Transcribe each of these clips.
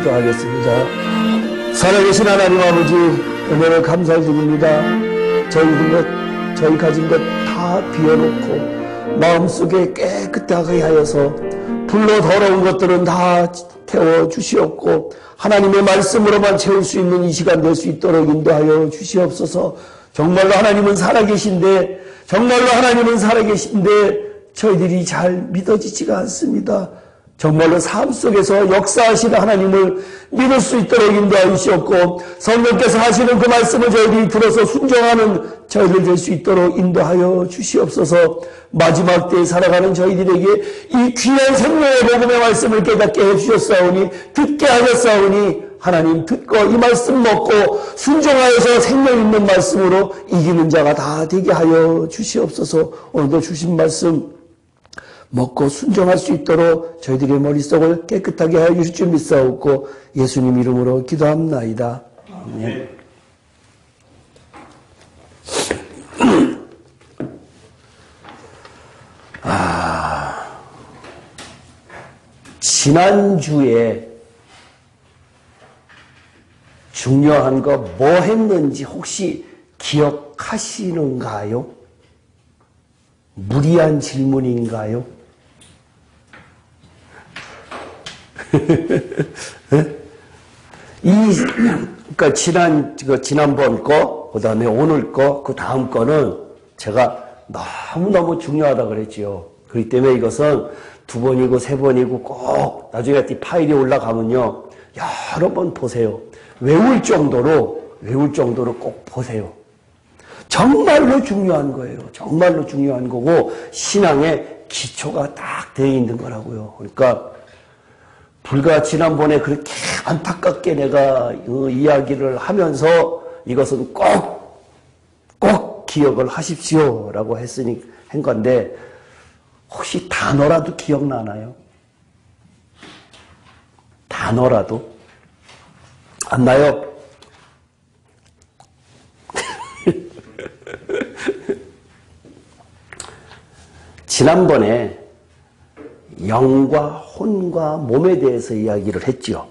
기도하겠습니다. 살아계신 하나님 아버지, 은혜를 감사드립니다. 저희 가진 것 다 비워놓고 마음속에 깨끗하게 하여서 불로 더러운 것들은 다 태워주시옵고 하나님의 말씀으로만 채울 수 있는 이 시간 될 수 있도록 인도하여 주시옵소서. 정말로 하나님은 살아계신데 저희들이 잘 믿어지지가 않습니다. 정말로 삶 속에서 역사하시는 하나님을 믿을 수 있도록 인도하여 주시옵고 성령께서 하시는 그 말씀을 저희들이 들어서 순종하는 저희들 될 수 있도록 인도하여 주시옵소서. 마지막 때에 살아가는 저희들에게 이 귀한 생명의 복음의 말씀을 깨닫게 해주셨사오니 듣게 하셨사오니 하나님 듣고 이 말씀 먹고 순종하여서 생명 있는 말씀으로 이기는 자가 다 되게 하여 주시옵소서. 오늘도 주신 말씀 먹고 순종할 수 있도록 저희들의 머릿속을 깨끗하게 하여 주실 줄 믿사옵고 예수님 이름으로 기도합나이다. 아멘. 지난주에 중요한 거 뭐 했는지 혹시 기억하시는가요? 무리한 질문인가요? 그러니까 지난번 거, 그 다음에 오늘 거, 그 다음 거는 제가 너무너무 중요하다 그랬지요. 그렇기 때문에 이것은 2번이고 3번이고 꼭 나중에 파일이 올라가면요. 여러 번 보세요. 외울 정도로 꼭 보세요. 정말로 중요한 거예요. 정말로 중요한 거고 신앙의 기초가 딱 되어 있는 거라고요. 그러니까 불과 지난번에 그렇게 안타깝게 내가 이야기를 하면서 이것은 꼭 기억을 하십시오라고 한 건데 혹시 단어라도 기억나나요? 단어라도? 안 나요? 지난번에 영과 혼과 몸에 대해서 이야기를 했죠.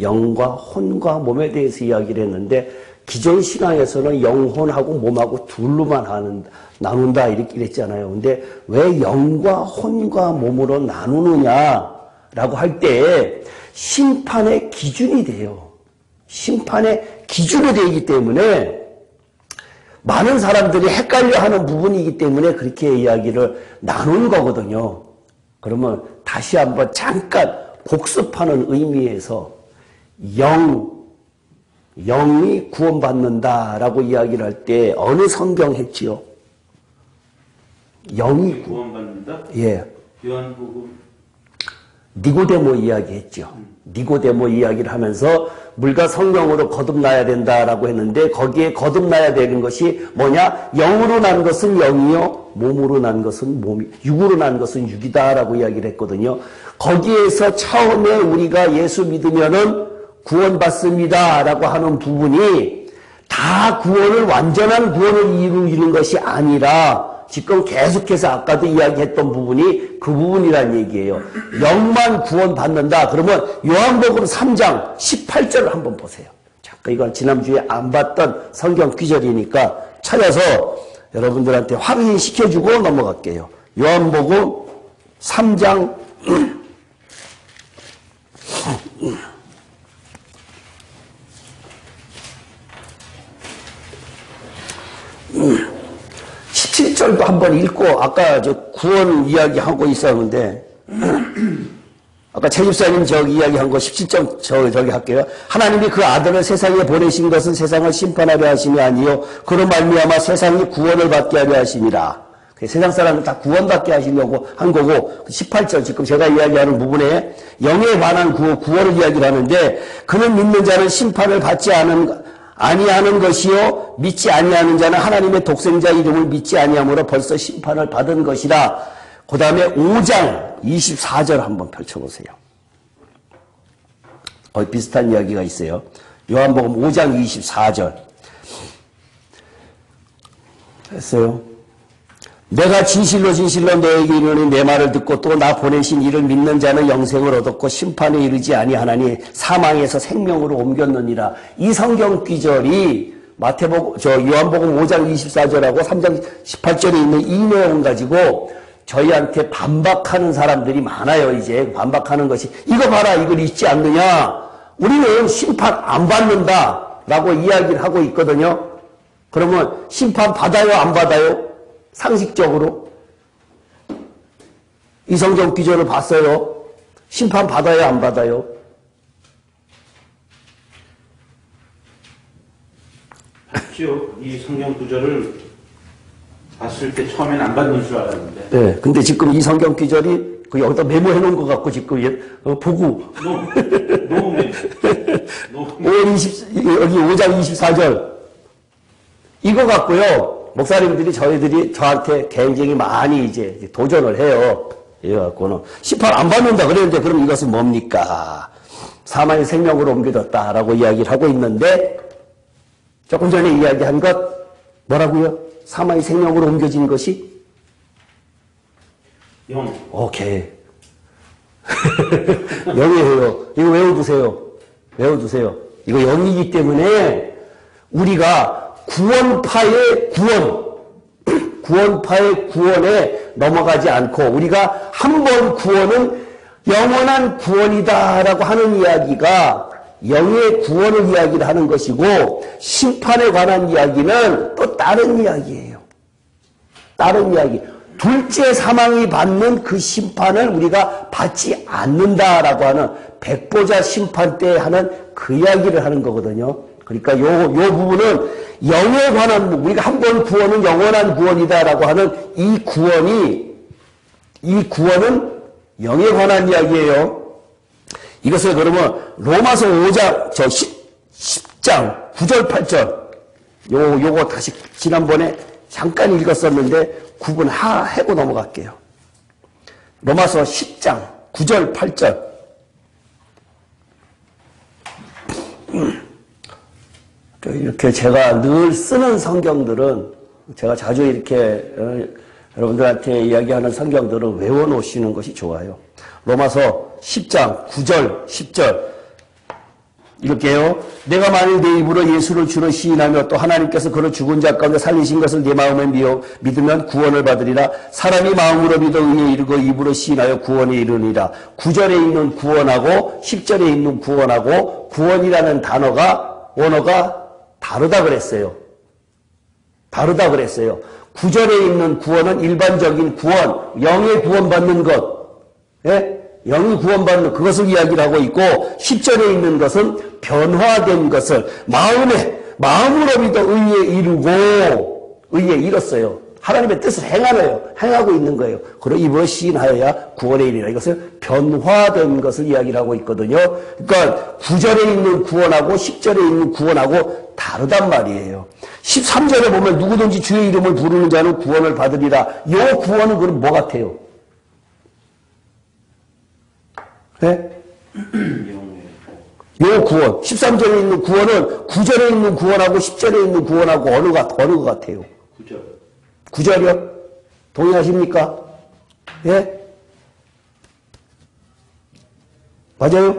영과 혼과 몸에 대해서 이야기를 했는데 기존 신앙에서는 영혼하고 몸하고 둘로만 나눈다 이렇게 했잖아요. 근데 왜 영과 혼과 몸으로 나누느냐라고 할 때 심판의 기준이 돼요. 심판의 기준이 되기 때문에 많은 사람들이 헷갈려하는 부분이기 때문에 그렇게 이야기를 나눈 거거든요. 그러면 다시 한번 잠깐 복습하는 의미에서 영이 구원받는다라고 이야기를 할 때 어느 성경 했지요? 영이 구원받는다? 예. 요한복음. 니고데모 이야기했죠. 니고데모 이야기를 하면서 물과 성령으로 거듭나야 된다라고 했는데 거기에 거듭나야 되는 것이 뭐냐? 영으로 난 것은 영이요, 몸으로 난 것은 몸이, 육으로 난 것은 육이다라고 이야기를 했거든요. 거기에서 처음에 우리가 예수 믿으면은 구원받습니다라고 하는 부분이 다 구원을 완전한 구원을 이루는 것이 아니라 지금 계속해서 아까도 이야기했던 부분이 그 부분이란 얘기예요. 영만 구원받는다. 그러면 요한복음 3장 18절을 한번 보세요. 잠깐 이건 지난주에 안 봤던 성경 귀절이니까 찾아서 여러분들한테 확인시켜주고 넘어갈게요. 요한복음 3장 17절도 한번 읽고 아까 저 구원 이야기하고 있었는데 아까 최 집사님 저기 이야기한 거 17절 저기 할게요. 하나님이 그 아들을 세상에 보내신 것은 세상을 심판하려 하심이 아니요 그로 말미암아 세상이 구원을 받게 하려 하심이라. 세상 사람을 다 구원받게 하시려고 한 거고 18절 지금 제가 이야기하는 부분에 영에 관한 구원을 이야기를 하는데 그는 믿는 자는 심판을 받지 아니하는 것이요 믿지 아니하는 자는 하나님의 독생자 이름을 믿지 아니함으로 벌써 심판을 받은 것이라. 그 다음에 5장 24절 한번 펼쳐보세요. 거의 비슷한 이야기가 있어요. 요한복음 5장 24절 했어요. 내가 진실로 진실로 너에게 이르노니 내 말을 듣고 또 나 보내신 이를 믿는 자는 영생을 얻었고 심판에 이르지 아니하나니 사망에서 생명으로 옮겼느니라. 이 성경 구절이 요한복음 5장 24절하고 3장 18절에 있는 이 내용 가지고 저희한테 반박하는 사람들이 많아요. 이제 반박하는 것이 이거 봐라, 이걸 잊지 않느냐, 우리는 심판 안 받는다 라고 이야기를 하고 있거든요. 그러면 심판 받아요, 안 받아요? 상식적으로 이 성경 구절을 봤어요. 심판 받아요, 안 받아요? 이 성경 구절을 봤을 때 처음엔 안 받는 줄 알았는데. 네, 근데 지금 이 성경 구절이 여기다 메모해 놓은 것 같고 지금 보고 너무 여기 5장 24절 이거 갖고요. 목사님들이 저한테 굉장히 많이 이제 도전을 해요. 이거 갖고는 심판 안 받는다 그랬는데 그럼 이것은 뭡니까? 사망이 생명으로 옮겨졌다라고 이야기를 하고 있는데 조금 전에 이야기한 것 뭐라고요? 사망이 생명으로 옮겨진 것이 영. 오케이. 영이에요. 이거 외워두세요. 외워두세요. 이거 영이기 때문에 우리가 구원파의 구원파의 구원에 넘어가지 않고 우리가 한 번 구원은 영원한 구원이다라고 하는 이야기가 영의 구원을 이야기를 하는 것이고 심판에 관한 이야기는 또 다른 이야기예요. 다른 이야기. 둘째 사망이 받는 그 심판을 우리가 받지 않는다라고 하는 백보자 심판 때 하는 그 이야기를 하는 거거든요. 그러니까 요 부분은 영에 관한, 우리가 한 번 구원은 영원한 구원이다라고 하는 이 구원은 영에 관한 이야기예요. 이것을 그러면 로마서 5장, 10장 9절 8절 요거 다시 지난번에 잠깐 읽었었는데 구분하고 넘어갈게요. 로마서 10장 9절 8절 이렇게 제가 늘 쓰는 성경들은 제가 자주 이렇게 여러분들한테 이야기하는 성경들은 외워놓으시는 것이 좋아요. 로마서 10장 9절 10절 이렇게요. 내가 만일 내 입으로 예수를 주로 시인하며 또 하나님께서 그를 죽은 자 가운데 살리신 것을 내 마음에 믿으면 구원을 받으리라. 사람이 마음으로 믿어 의에 이르고 입으로 시인하여 구원에 이르니라. 9절에 있는 구원하고 10절에 있는 구원하고 구원이라는 원어가 다르다 그랬어요. 다르다 그랬어요. 9절에 있는 구원은 일반적인 구원, 영의 구원받는 것, 예? 영이 구원받는 그것을 이야기를 하고 있고 10절에 있는 것은 변화된 것을 마음으로 믿어 의에 이뤘어요. 하나님의 뜻을 행하고 있는 거예요. 그리고 입으로 시인하여야 구원에 이르리라. 이것을 변화된 것을 이야기를 하고 있거든요. 그러니까 9절에 있는 구원하고 10절에 있는 구원하고 다르단 말이에요. 13절에 보면 누구든지 주의 이름을 부르는 자는 구원을 받으리라. 요 구원은 그럼 뭐 같아요? 네? 요 구원, 13절에 있는 구원은 9절에 있는 구원하고 10절에 있는 구원하고 어느 것 같아요? 9절. 9절이요? 동의하십니까? 예? 맞아요?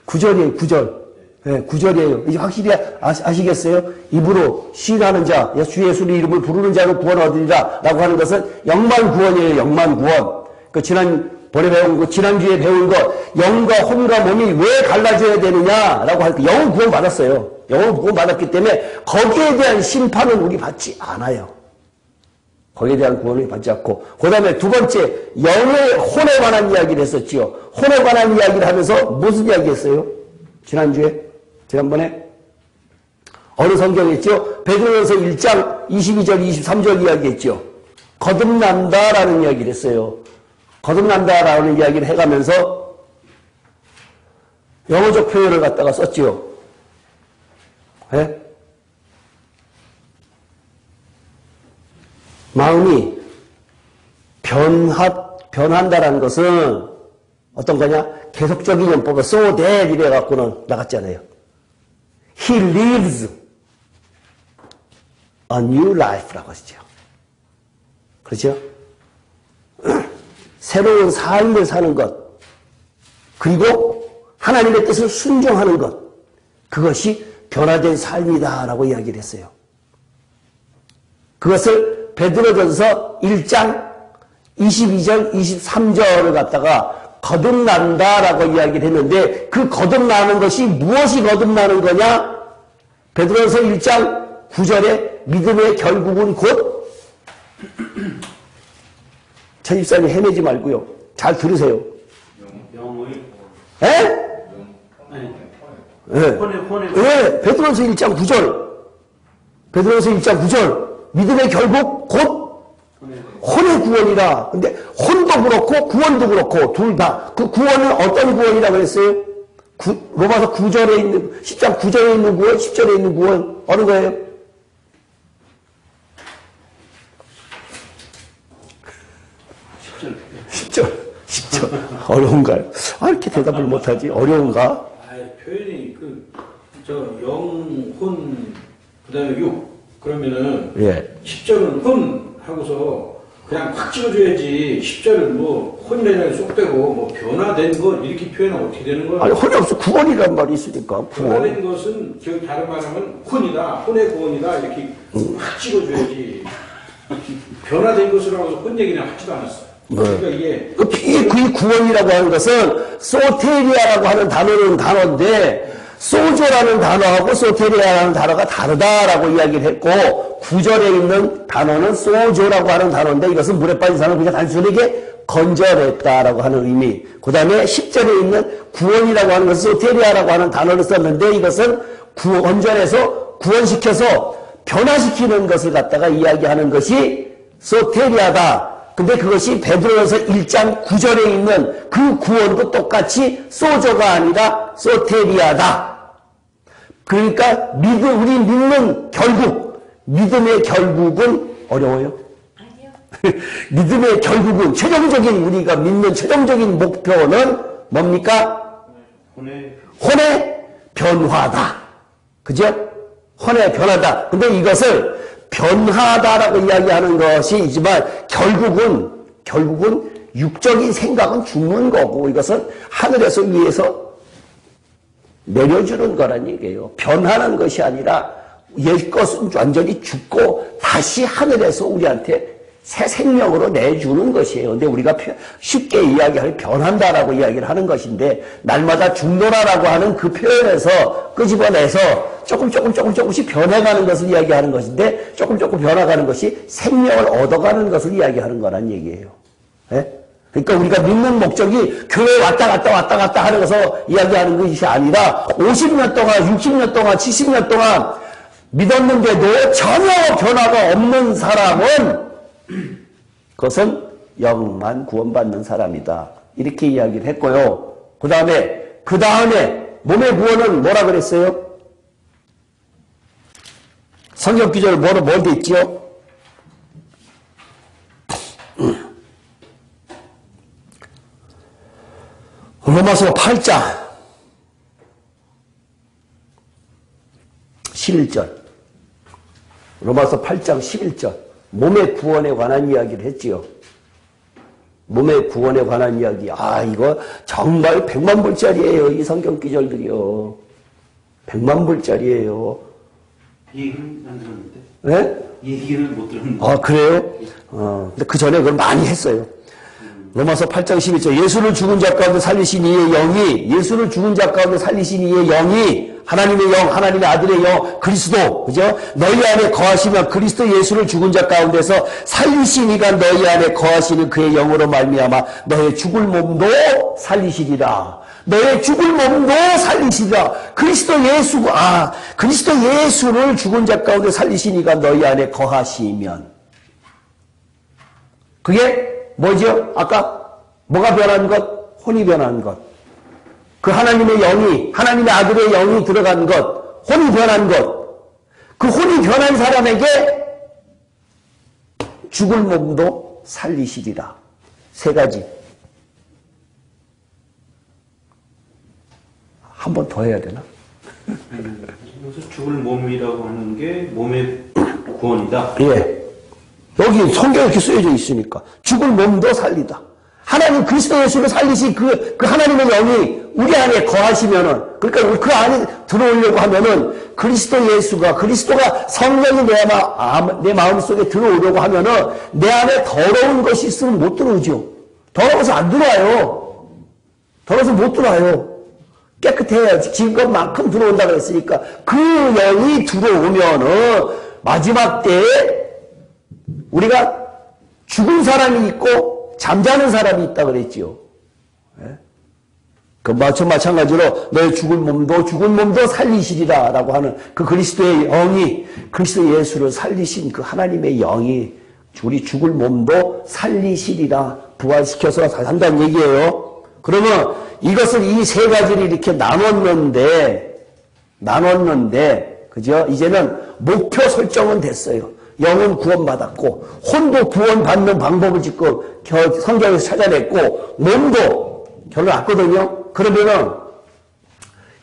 9절이에요, 9절. 예, 9절이에요. 이제 확실히 아시겠어요? 입으로 시인하는 자, 주 예수의 이름을 부르는 자는 구원 얻으리라 라고 하는 것은 영만 구원이에요, 영만 구원. 지난주에 배운 거, 영과 혼과 몸이 왜 갈라져야 되느냐라고 할 때, 영은 구원 받았어요. 영은 구원 받았기 때문에, 거기에 대한 심판은 우리 받지 않아요. 거기에 대한 구원을 받지 않고. 그 다음에 두 번째, 혼에 관한 이야기를 했었지요. 혼에 관한 이야기를 하면서 무슨 이야기 했어요? 지난번에? 어느 성경이었죠? 베드로전서 1장 22절, 23절 이야기했죠. 거듭난다라는 이야기를 했어요. 거듭난다라는 이야기를 해가면서 영어적 표현을 갖다가 썼지요. 예? 마음이 변한다라는 것은 어떤 거냐? 계속적인 연법을 so that 이래 갖고는 나갔잖아요. He lives. a new life라고 하시죠. 그렇죠? 새로운 삶을 사는 것, 그리고 하나님의 뜻을 순종하는 것, 그것이 변화된 삶이다라고 이야기를 했어요. 그것을 베드로전서 1장 22절, 23절을 갖다가 거듭난다라고 이야기를 했는데 그 거듭나는 것이 무엇이 거듭나는 거냐? 베드로전서 1장 9절에 믿음의 결국은 곧 천집사님 헤매지 말고요. 잘 들으세요. 영의 에? 아니 예. 예, 베드로전서 1장 9절. 베드로전서 1장 9절. 믿음의 결국 곧 혼의 구원이라. 근데 혼도 그렇고 구원도 그렇고 둘 다. 그 구원은 어떤 구원이라고 그랬어요? 로마서 9절에 있는 10장 9절에 있는 구원, 10절에 있는 구원 어느 거예요? 10절. 어려운가요? 아, 이렇게 대답을 못하지? 어려운가? 표현이 저 영혼 그다음에 육 그러면은 예. 10절은 혼 하고서 그냥 확 찍어줘야지 10절은 뭐 혼이라는 쏙 빼고 뭐 변화된 것 이렇게 표현하면 어떻게 되는 거야? 아니, 혼이 없어. 구원이란 말이 있으니까. 변화된 것은 저기 다른 말하면 혼이다, 혼의 구원이다 이렇게 확 찍어줘야지. 변화된 것으로 하고서 혼 얘기는 하지도 않았어. 그러니까 이게 그 구원이라고 하는 것은 소테리아라고 하는 단어인데 소조라는 단어하고 소테리아라는 단어가 다르다라고 이야기를 했고 9절에 있는 단어는 소조라고 하는 단어인데 이것은 물에 빠진 사람을 그냥 단순하게 건져냈다라고 하는 의미. 그 다음에 10절에 있는 구원이라고 하는 것은 소테리아라고 하는 단어를 썼는데 이것은 건져내서 구원시켜서 변화시키는 것을 갖다가 이야기하는 것이 소테리아다. 근데 그것이 베드로전서 1장 9절에 있는 그 구원도 똑같이 소조가 아니라 소테리아다. 그러니까 우리 믿는 결국, 믿음의 결국은 어려워요? 아니요. 믿음의 결국은 최종적인 우리가 믿는 최종적인 목표는 뭡니까? 혼의 변화다. 그죠? 혼의 변화다. 근데 이것을 변하다라고 이야기하는 것이지만 결국은 육적인 생각은 죽는 거고 이것은 하늘에서 위에서 내려주는 거란 얘기예요. 변하는 것이 아니라 옛 것은 완전히 죽고 다시 하늘에서 우리한테 새 생명으로 내주는 것이에요. 근데 우리가 쉽게 이야기할 변한다라고 이야기를 하는 것인데 날마다 죽노라라고 하는 그 표현에서 끄집어내서 조금씩 변해가는 것을 이야기하는 것인데 조금 변화가는 것이 생명을 얻어가는 것을 이야기하는 거란 얘기예요. 예? 그러니까 우리가 믿는 목적이 교회 왔다 갔다 하는 것을 이야기하는 것이 아니라 50년 동안, 60년 동안, 70년 동안 믿었는데도 전혀 변화가 없는 사람은 그것은 영만 구원받는 사람이다. 이렇게 이야기를 했고요. 그 다음에 몸의 구원은 뭐라 그랬어요? 성경 구절 뭐로 돼 있지요? 로마서 8장 11절. 로마서 8장 11절. 몸의 구원에 관한 이야기를 했지요. 몸의 구원에 관한 이야기. 이거 정말 100만 불짜리예요. 이 성경 기절들이요. 100만 불짜리예요. 얘기는 안 들었는데. 네? 얘기는 못 들었는데. 그래요? 근데 그 전에 그걸 많이 했어요. 로마서 8장 11절. 예수를 죽은 자 가운데 살리신 이의 영이, 예수를 죽은 자 가운데 살리신 이의 영이, 하나님의 영, 하나님의 아들의 영, 그리스도, 그죠? 너희 안에 거하시면 그리스도 예수를 죽은 자 가운데서 살리신 이가 너희 안에 거하시는 그의 영으로 말미암아 너의 죽을 몸도 살리시리라. 너의 죽을 몸도 살리시리라. 그리스도 예수를 죽은 자 가운데 살리신 이가 너희 안에 거하시면. 그게 뭐죠? 아까 뭐가 변한 것? 혼이 변한 것. 그 하나님의 영이, 하나님의 아들의 영이 들어간 것, 혼이 변한 것. 그 혼이 변한 사람에게 죽을 몸도 살리시리라. 세 가지. 한 번 더 해야 되나? 그래서 죽을 몸이라고 하는 게 몸의 구원이다. 예. 여기 성경에 이렇게 쓰여져 있으니까. 죽을 몸도 살리다. 하나님 그리스도 예수를 살리신 그 하나님의 영이 우리 안에 거하시면은, 그러니까 그 안에 들어오려고 하면은 그리스도가 성령이 내 마음속에 들어오려고 하면은 내 안에 더러운 것이 있으면 못 들어오죠. 더러워서 안 들어와요. 더러워서 못 들어와요. 깨끗해야지. 지금만큼 들어온다 그랬으니까. 그 영이 들어오면은 마지막 때에 우리가 죽은 사람이 있고 잠자는 사람이 있다 그랬지요. 예? 그 마찬가지로 너의 죽은 몸도 살리시리라 라고 하는 그 그리스도의 영이, 그리스도 예수를 살리신 그 하나님의 영이 우리 죽을 몸도 살리시리라, 부활시켜서 한다는 얘기예요. 그러면 이것을 이 세 가지를 이렇게 나눴는데, 그죠? 이제는 목표 설정은 됐어요. 영은 구원받았고, 혼도 구원받는 방법을 지금 성경에서 찾아냈고, 몸도 결론 났거든요. 그러면은,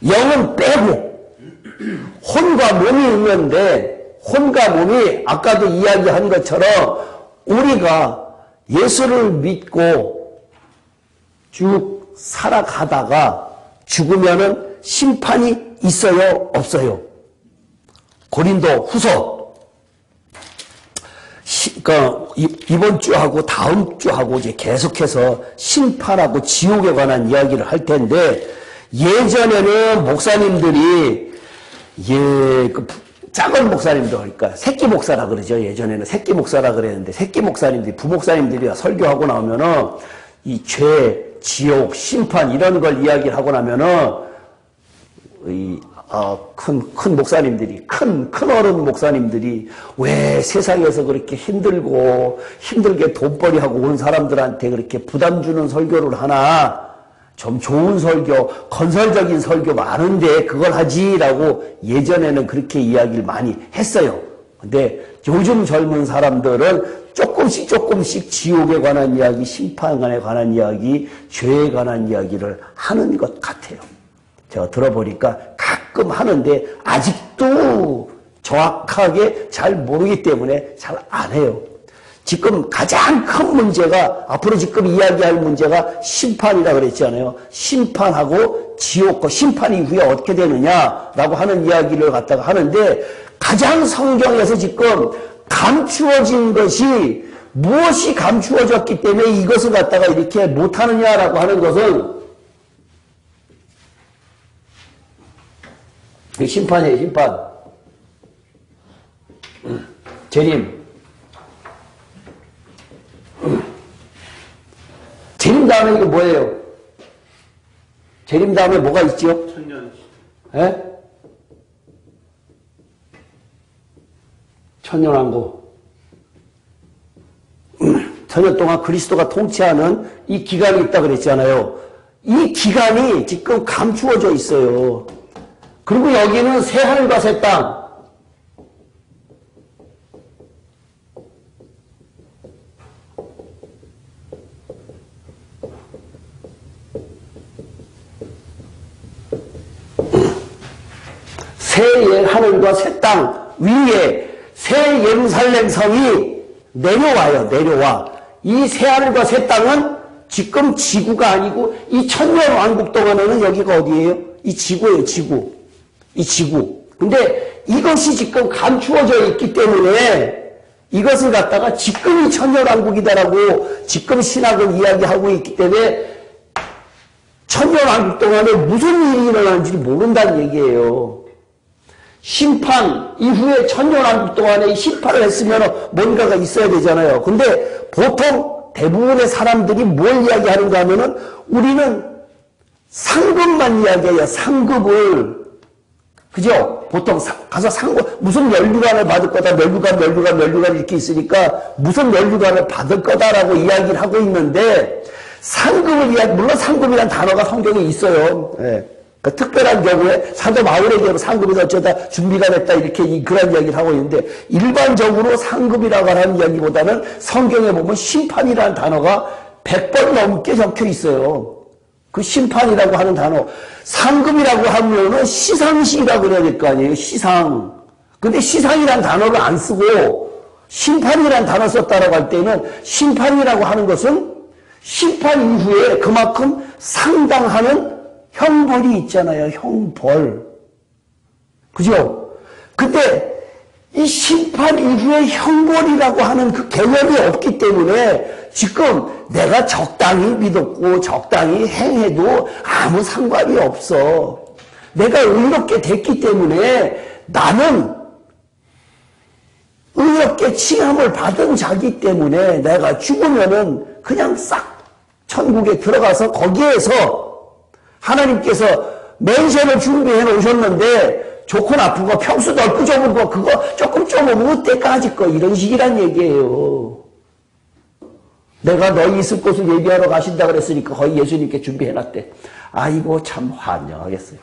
영은 빼고, 혼과 몸이 있는데, 혼과 몸이 아까도 이야기한 것처럼, 우리가 예수를 믿고 쭉 살아가다가 죽으면은 심판이 있어요? 없어요? 고린도 후서, 그러니까 이번 주하고 다음 주하고 이제 계속해서 심판하고 지옥에 관한 이야기를 할 텐데, 예전에는 목사님들이 그 작은 목사님들, 그러니까 새끼 목사라 그러죠. 예전에는 새끼 목사라 그랬는데, 새끼 목사님들이, 부목사님들이 설교하고 나오면은 이 죄, 지옥, 심판 이런 걸 이야기를 하고 나면은 큰 목사님들이, 큰 어른 목사님들이 왜 세상에서 그렇게 힘들게 돈벌이하고 온 사람들한테 그렇게 부담 주는 설교를 하나, 좀 좋은 설교, 건설적인 설교 많은데 그걸 하지라고 예전에는 그렇게 이야기를 많이 했어요. 근데 요즘 젊은 사람들은 조금씩 지옥에 관한 이야기, 심판에 관한 이야기, 죄에 관한 이야기를 하는 것 같아요. 제가 들어보니까 가끔 하는데 아직도 정확하게 잘 모르기 때문에 잘 안 해요. 지금 가장 큰 문제가, 앞으로 지금 이야기할 문제가 심판이라 그랬잖아요. 심판하고 지옥과 심판 이후에 어떻게 되느냐라고 하는 이야기를 갖다가 하는데, 가장 성경에서 지금 감추어진 것이, 무엇이 감추어졌기 때문에 이것을 갖다가 이렇게 못하느냐라고 하는 것은 심판이에요, 심판. 재림. 재림 다음에 이거 뭐예요? 재림 다음에 뭐가 있죠? 천년. 예? 천년왕국. 천년 동안 그리스도가 통치하는 이 기간이 있다 그랬잖아요. 이 기간이 지금 감추어져 있어요. 그리고 여기는 새 하늘과 새 땅. 새 하늘과 새 땅 위에 새 예루살렘 성이 내려와. 이 새 하늘과 새 땅은 지금 지구가 아니고, 이 천년 왕국 동안에는 여기가 어디예요? 이 지구예요, 지구. 이 지구. 근데 이것이 지금 감추어져 있기 때문에 이것을 갖다가 지금이 천년왕국이다라고 지금 신학을 이야기하고 있기 때문에 천년왕국 동안에 무슨 일이 일어나는지 모른다는 얘기예요. 심판 이후에 천년왕국 동안에 심판을 했으면 뭔가가 있어야 되잖아요. 근데 보통 대부분의 사람들이 뭘 이야기하는가 하면은 우리는 상급만 이야기해요. 상급을. 그죠? 보통 가서 무슨 면류관을 받을 거다. 면류관 이렇게 있으니까 무슨 면류관을 받을 거다라고 이야기를 하고 있는데, 상급을 물론 상급이라는 단어가 성경에 있어요. 예. 그러니까 특별한 경우에 사도 바울에게 상급이 어쩌다 준비가 됐다 이렇게 그런 이야기를 하고 있는데, 일반적으로 상급이라고 하는 이야기보다는 성경에 보면 심판이라는 단어가 100번 넘게 적혀 있어요. 그 심판이라고 하는 단어. 상급이라고 하면은 시상식이라고 그래야 될 거 아니에요. 시상. 근데 시상이란 단어를 안 쓰고 심판이란 단어 썼다라고 할 때는 심판이라고 하는 것은 심판 이후에 그만큼 상당하는 형벌이 있잖아요. 형벌. 그죠? 근데 이 심판 이후에 형벌이라고 하는 그 개념이 없기 때문에 지금 내가 적당히 믿었고 적당히 행해도 아무 상관이 없어. 내가 의롭게 됐기 때문에 나는 의롭게 칭함을 받은 자기 때문에 내가 죽으면은 그냥 싹 천국에 들어가서 거기에서 하나님께서 맨션을 준비해 놓으셨는데 좋고 나쁜 거 평수 넓고 좁은 거 그거 조금 좁으면 때까지 거 이런 식이란 얘기예요. 내가 너희 있을 곳을 예비하러 가신다 그랬으니까 거의 예수님께 준비해 놨대. 아이고 참 환영하겠어요.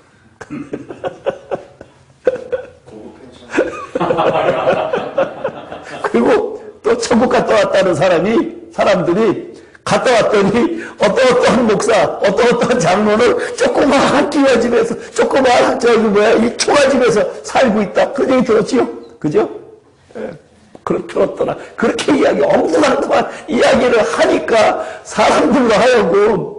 그리고 또 천국 갔다 왔다는 사람들이 갔다 왔더니 어떠한 목사, 어떠한 장로는 조그마한 기와집에서, 이 초가집에서 살고 있다. 그 얘기 들었지요? 그죠? 예. 들었더라. 그렇게 엉뚱한 이야기를 하니까 사람들로 하여금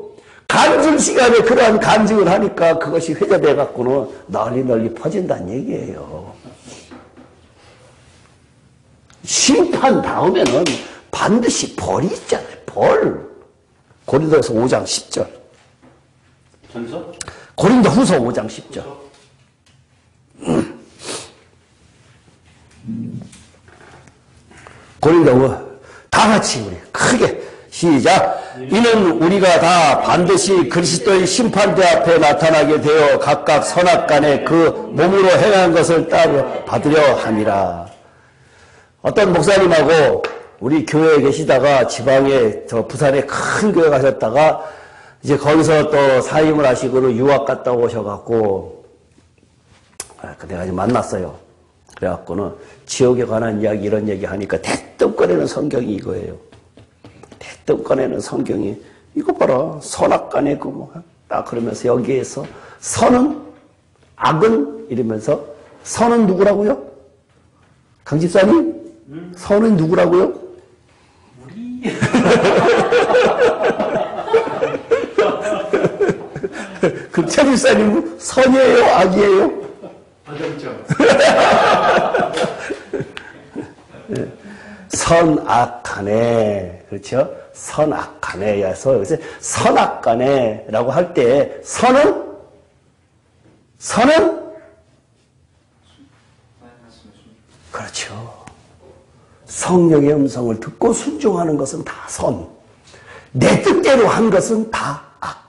간증 시간에 그러한 간증을 하니까 그것이 회자돼갖고는 널리 퍼진다는 얘기예요. 심판 다음에는 반드시 벌이 있잖아요. 벌. 고린도후서 5장 10절. 전서? 고린도후서 5장 10절. 고린도후서 다 같이 우리 크게 시작. 이는 우리가 다 반드시 그리스도의 심판대 앞에 나타나게 되어 각각 선악간에 그 몸으로 행한 것을 따로 받으려 함이라. 어떤 목사님하고 우리 교회에 계시다가 지방에 저 부산에 큰 교회 가셨다가 이제 거기서 또 사임을 하시고는 유학 갔다 오셔갖고 내가 이제 만났어요. 그래갖고는 지옥에 관한 이야기 이런 얘기 하니까 대뜸 꺼내는 성경이 이거예요. 대뜸 꺼내는 성경이 이거 봐라 선악간에 그 뭐 딱 그러면서 여기에서 선은 악은 이러면서 선은 누구라고요? 강 집사님? 선은 누구라고요? 우리. 그 차 집사님은 선이에요? 악이에요? 아정점. 선악간에, 그렇죠? 선악간에여서, 그래서 선악간에라고 할 때, 선은? 그렇죠. 성령의 음성을 듣고 순종하는 것은 다 선. 내 뜻대로 한 것은 다 악.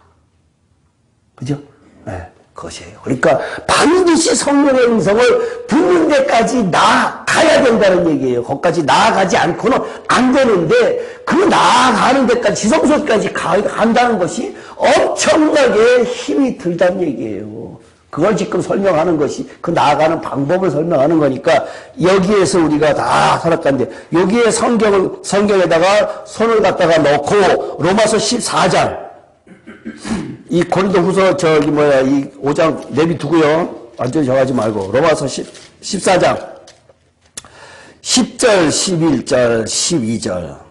그죠? 네, 그것이에요. 그러니까 반드시 성령의 음성을 듣는 데까지 나아가야 된다는 얘기예요. 거기까지 나아가지 않고는 안 되는데 그 나아가는 데까지 지성소까지 간다는 것이 엄청나게 힘이 들다는 얘기예요. 그걸 지금 설명하는 것이 그 나아가는 방법을 설명하는 거니까 여기에서 우리가 다 살았는데 여기에 성경에다가 손을 갖다가 넣고 로마서 14장 이 고린도후서 이 5장 내비두고요. 완전히 정하지 말고 로마서 14장 10절 11절 12절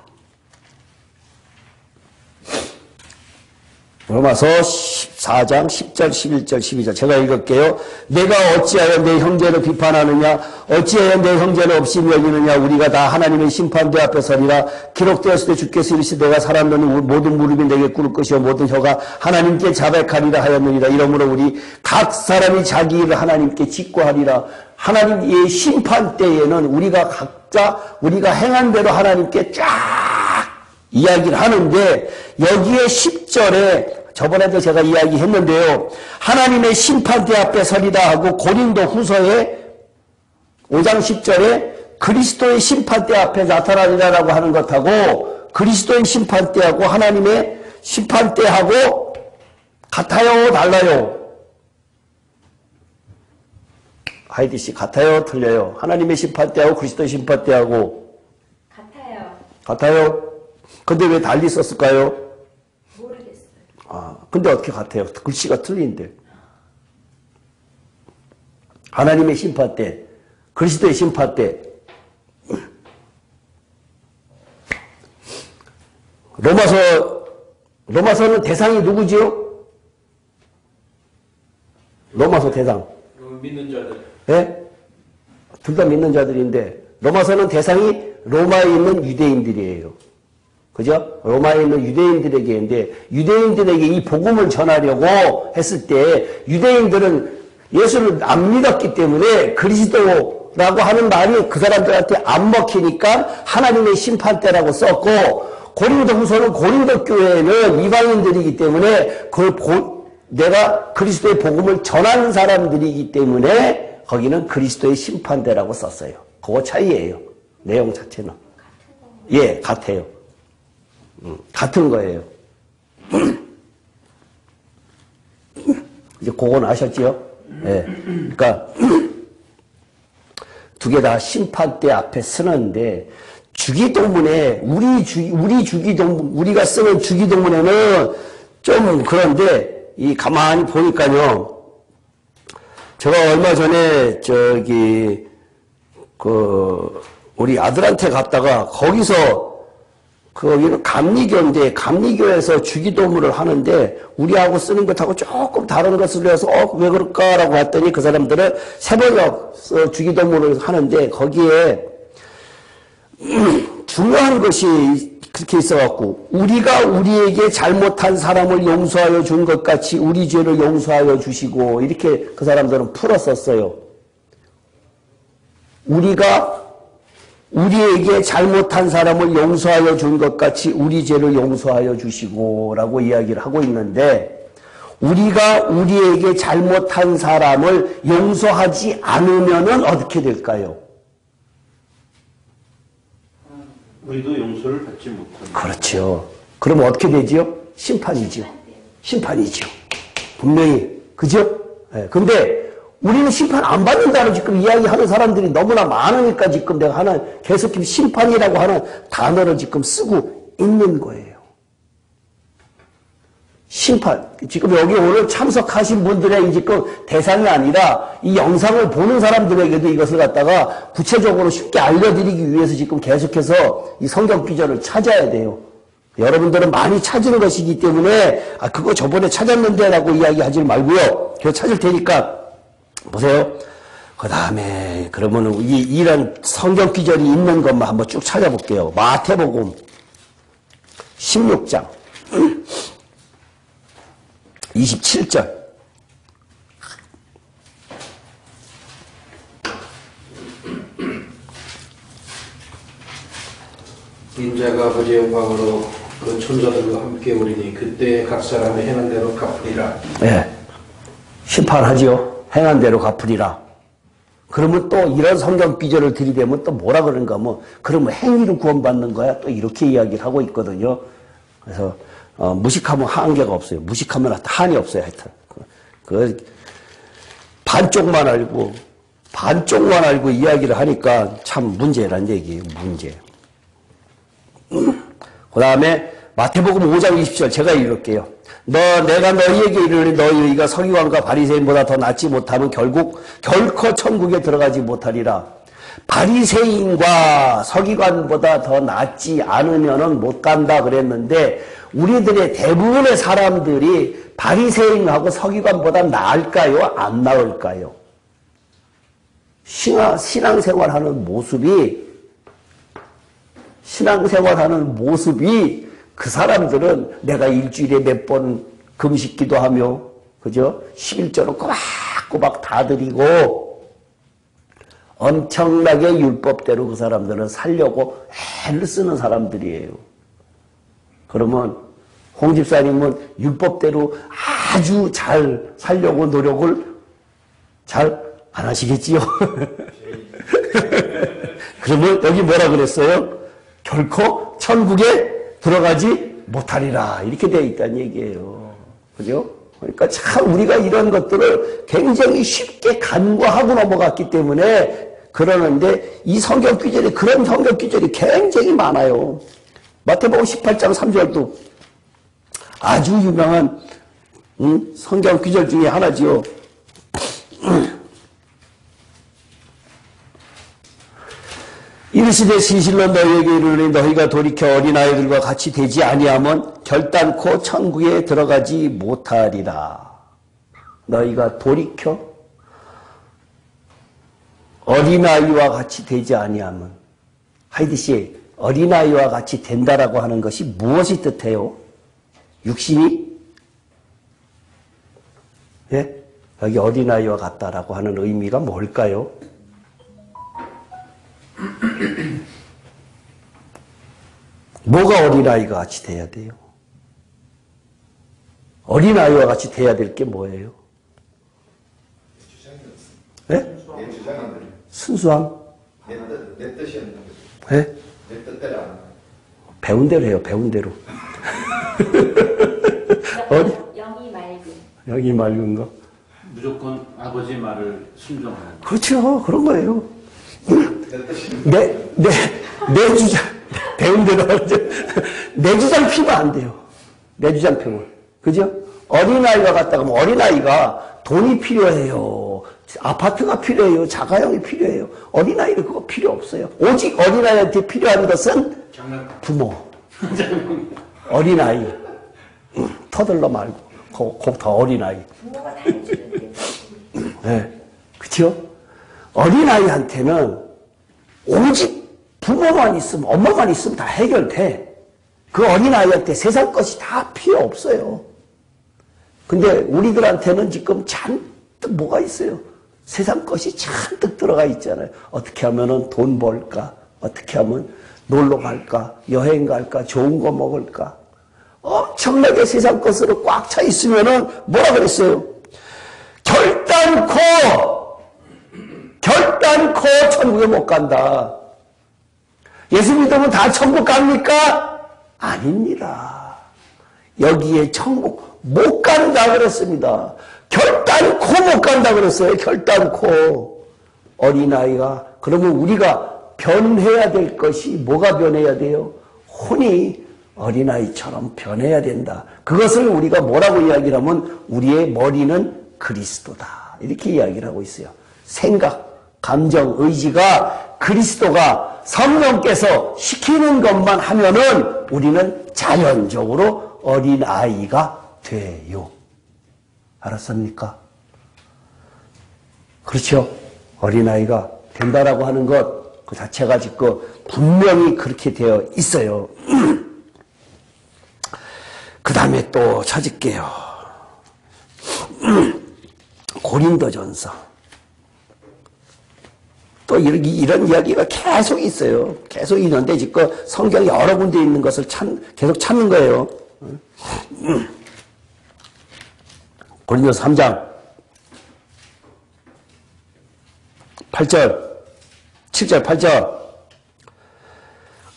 로마서 14장 10절 11절 12절 제가 읽을게요. 내가 어찌하여 내 형제를 비판하느냐 어찌하여 내 형제를 없이 여기느냐 우리가 다 하나님의 심판대 앞에 서리라. 기록되었을 때 주께서 이르시되 내가 사람들은 모든 무릎이 내게 꿇을 것이요 모든 혀가 하나님께 자백하리라 하였느니라. 이러므로 우리 각 사람이 자기 일을 하나님께 직고하리라. 하나님의 심판 때에는 우리가 각자 우리가 행한 대로 하나님께 쫙 이야기를 하는데 여기에 10절에 저번에도 제가 이야기했는데요. 하나님의 심판대 앞에 서리다 하고 고린도 후서에 5장 10절에 그리스도의 심판대 앞에 나타나리라고 하는 것하고 그리스도의 심판대하고 하나님의 심판대하고 같아요? 달라요? 하이디 씨 같아요? 틀려요? 하나님의 심판대하고 그리스도의 심판대하고 같아요? 근데 왜 달리 썼을까요? 모르겠어요. 근데 어떻게 같아요? 글씨가 틀린데. 하나님의 심판 때 그리스도의 심판 때 로마서는 대상이 누구지요? 로마서 대상. 믿는 자들. 예? 둘 다 믿는 자들인데 로마서는 대상이 로마에 있는 유대인들이에요. 그죠? 로마에 있는 유대인들에게인데 유대인들에게 이 복음을 전하려고 했을 때 유대인들은 예수를 안 믿었기 때문에 그리스도라고 하는 말이 그 사람들한테 안 먹히니까 하나님의 심판대라고 썼고 고린도후서는 고린도 교회는 이방인들이기 때문에 내가 그리스도의 복음을 전하는 사람들이기 때문에 거기는 그리스도의 심판대라고 썼어요. 그거 차이예요. 내용 자체는. 예, 같아요. 같은 거예요. 이제 그건 아셨죠? 예. 그러니까 두 개 다 심판대 앞에 쓰는데 주기도문에 우리 주기도문 우리가 쓰는 주기도문에는 좀 그런데 이 가만히 보니까요. 제가 얼마 전에 우리 아들한테 갔다가 거기서 거기는 감리교인데 감리교에서 주기도문을 하는데 우리하고 쓰는 것하고 조금 다른 것을 해서 왜 그럴까라고 했더니 그 사람들은 새번역 주기도문을 하는데 거기에 중요한 것이 그렇게 있어갖고 우리가 우리에게 잘못한 사람을 용서하여 준 것 같이 우리 죄를 용서하여 주시고 이렇게 그 사람들은 풀었었어요. 우리가 우리에게 잘못한 사람을 용서하여 준 것 같이 우리 죄를 용서하여 주시고 라고 이야기를 하고 있는데 우리가 우리에게 잘못한 사람을 용서하지 않으면은 어떻게 될까요? 우리도 용서를 받지 못합니다. 그렇죠. 그러면 어떻게 되지요? 심판이죠. 심판이죠. 분명히. 그죠? 예. 근데 우리는 심판 안 받는다는 지금 이야기하는 사람들이 너무나 많으니까 지금 내가 계속 심판이라고 하는 단어를 지금 쓰고 있는 거예요. 심판. 지금 여기 오늘 참석하신 분들의 지금 대상이 아니라 이 영상을 보는 사람들에게도 이것을 갖다가 구체적으로 쉽게 알려드리기 위해서 지금 계속해서 이 성경 기절을 찾아야 돼요. 여러분들은 많이 찾은 것이기 때문에 그거 저번에 찾았는데 라고 이야기하지 말고요. 그거 찾을 테니까 보세요. 그 다음에 그러면 이런 성경 기절이 있는 것만 한번 쭉 찾아볼게요. 마태복음 16장 27절. 인자가 아버지의 영광으로 그 천사들과 함께 오리니 그때 각 사람이 행한 대로 갚으리라. 네. 심판하지요. 행한 대로 갚으리라. 그러면 또 이런 성경 비전을 들이대면 또 뭐라 그런가 그러면 행위로 구원받는 거야. 또 이렇게 이야기를 하고 있거든요. 그래서 무식하면 한계가 없어요. 무식하면 한이 없어요. 하여튼 반쪽만 알고 이야기를 하니까 참 문제란 얘기예요. 문제. 그 다음에 마태복음 5장 20절 제가 읽을게요. 내가 너희에게 이르니 너희가 서기관과 바리새인보다 더 낫지 못하면 결코 천국에 들어가지 못하리라. 바리새인과 서기관보다 더 낫지 않으면은 못 간다 그랬는데 우리들의 대부분의 사람들이 바리새인하고 서기관보다 나을까요? 안 나을까요? 신앙생활하는 모습이 그 사람들은 내가 일주일에 몇 번 금식 기도하며 그죠? 11조로 꼬박꼬박 다 드리고 엄청나게 율법대로 그 사람들은 살려고 애를 쓰는 사람들이에요. 그러면 홍 집사님은 율법대로 아주 잘 살려고 노력을 잘 안 하시겠지요? 그러면 여기 뭐라 그랬어요? 결코 천국에 들어가지 못하리라. 이렇게 되어 있다는 얘기예요. 그죠? 그러니까 참 우리가 이런 것들을 굉장히 쉽게 간과하고 넘어갔기 때문에 그러는데 이 성경 구절이 그런 성경 구절이 굉장히 많아요. 마태복음 18장 3절도 아주 유명한 성경 구절 중에 하나지요. 이르시되 진실로 너희에게 이르노니 너희가 돌이켜 어린아이들과 같이 되지 아니하면 결단코 천국에 들어가지 못하리라. 너희가 돌이켜 어린아이와 같이 되지 아니하면, 하이드 씨, 어린아이와 같이 된다라고 하는 것이 무엇이 뜻해요? 육신이? 예? 여기 어린아이와 같다라고 하는 의미가 뭘까요? 뭐가 어린아이가 같이 돼야 돼요? 어린아이와 같이 돼야 될 게 뭐예요? 예? 내 주장은 순수함? 내 뜻이었는데 예? 내 뜻대로 안 배운 대로 해요, 배운 대로. 영이 맑은. 여기 맑은 거? 무조건 아버지 말을 순종하는 거. 그렇죠. 그런 거예요. 내 뜻이 내 주장, 배운 대로 하죠. 내 주장 피면 안 돼요. 내 주장 피면. 그죠? 어린아이가 갔다가 뭐 어린아이가 돈이 필요해요. 아파트가 필요해요. 자가용이 필요해요. 어린아이는 그거 필요 없어요. 오직 어린아이한테 필요한 것은 부모. 어린아이. 터들러 말고. 곧 더 어린아이. 부모가 다 해주는데. 네. 그쵸? 어린아이한테는 오직 부모만 있으면, 엄마만 있으면 다 해결돼. 그 어린아이한테 세상 것이 다 필요 없어요. 근데 우리들한테는 지금 잔뜩 뭐가 있어요? 세상 것이 잔뜩 들어가 있잖아요. 어떻게 하면은 돈 벌까? 어떻게 하면 놀러 갈까? 여행 갈까? 좋은 거 먹을까? 엄청나게 세상 것으로 꽉 차 있으면은 뭐라 그랬어요? 결단코 천국에 못 간다. 예수 믿으면 다 천국 갑니까? 아닙니다. 여기에 천국 못 간다 그랬습니다. 결단코 못 간다 그랬어요. 결단코. 어린아이가. 그러면 우리가 변해야 될 것이 뭐가 변해야 돼요? 혼이 어린아이처럼 변해야 된다. 그것을 우리가 뭐라고 이야기를 하면 우리의 머리는 그리스도다. 이렇게 이야기를 하고 있어요. 생각, 감정, 의지가 그리스도가 성령께서 시키는 것만 하면은 우리는 자연적으로 어린아이가 돼요. 알았습니까? 그렇죠? 어린아이가 된다라고 하는 것 그 자체가 지금 분명히 그렇게 되어 있어요. 그 다음에 또 찾을게요. 고린도전서. 또 이런 이야기가 계속 있어요. 계속 있는데 지금 성경 여러 군데 있는 것을 계속 찾는 거예요. 고린도서 3장 8절 7절 8절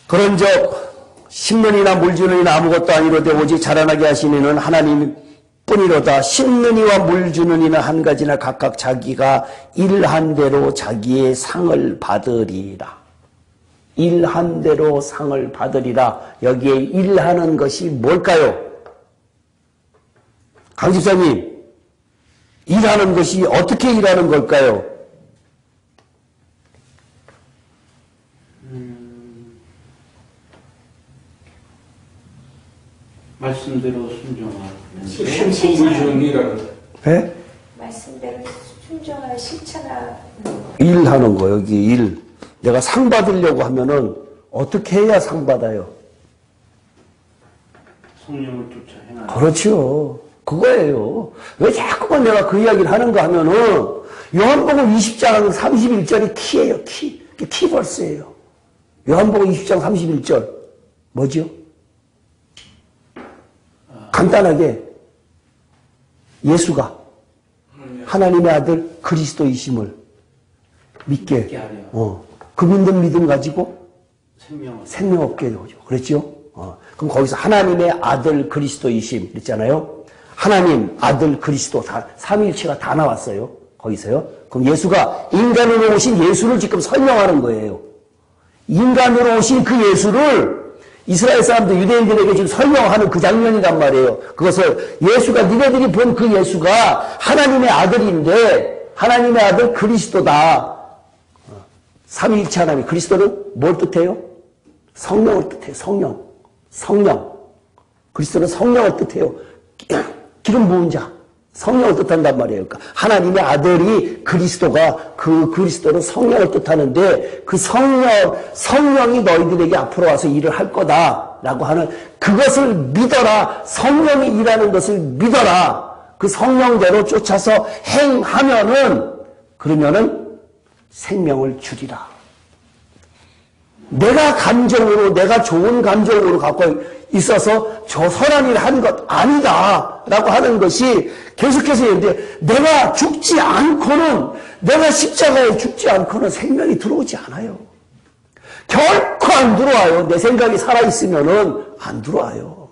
그런즉 심는 이나 물주는 이나 아무것도 아니로되 오직 자라나게 하시는 이는 하나님 뿐이로다. 심는 이와 물주는 이는 한 가지나 각각 자기가 일한 대로 자기의 상을 받으리라. 일한 대로 상을 받으리라. 여기에 일하는 것이 뭘까요? 강 집사님, 일하는 것이 어떻게 일하는 걸까요? 말씀대로 순종하는 심승불정이라는 네? 말씀대로 순종하여 실천하는 거. 일하는 거, 여기 일. 내가 상 받으려고 하면은 어떻게 해야 상 받아요? 성령을 쫓아 행하는. 그렇죠. 그거예요. 왜 자꾸만 내가 그 이야기를 하는가 하면은 요한복음 20장 31절이 키예요. 키버스예요. 요한복음 20장 31절 뭐죠? 간단하게 예수가 하나님의 아들 그리스도이심을 믿게 하려. 그 믿음 가지고 생명을 얻게 되죠. 그랬죠? 그럼 거기서 하나님의 아들 그리스도이심 그랬잖아요. 하나님, 아들, 그리스도 다 삼위일체가 다 나왔어요. 거기서요. 그럼 예수가 인간으로 오신 예수를 지금 설명하는 거예요. 인간으로 오신 그 예수를 이스라엘 사람들, 유대인들에게 지금 설명하는 그 장면이란 말이에요. 그것을 예수가, 니네들이 본 그 예수가 하나님의 아들인데, 하나님의 아들 그리스도다. 삼위일체 하나님, 그리스도는 뭘 뜻해요? 성령을 뜻해요. 성령. 그리스도는 성령을 뜻해요. 기름 부은 자. 성령을 뜻한단 말이에요. 그러니까 하나님의 아들이 그리스도가 그 그리스도는 성령을 뜻하는데 그 성령이 너희들에게 앞으로 와서 일을 할 거다라고 하는 그것을 믿어라. 성령이 일하는 것을 믿어라. 그 성령대로 쫓아서 그러면은 생명을 주리라. 내가 감정으로, 내가 좋은 감정으로 갖고 있어서 저 선한 일을 한 것 아니다 라고 하는 것이 계속해서 있는데, 내가 죽지 않고는, 내가 십자가에 죽지 않고는 생명이 들어오지 않아요. 결코 안 들어와요. 내 생각이 살아있으면은 안 들어와요.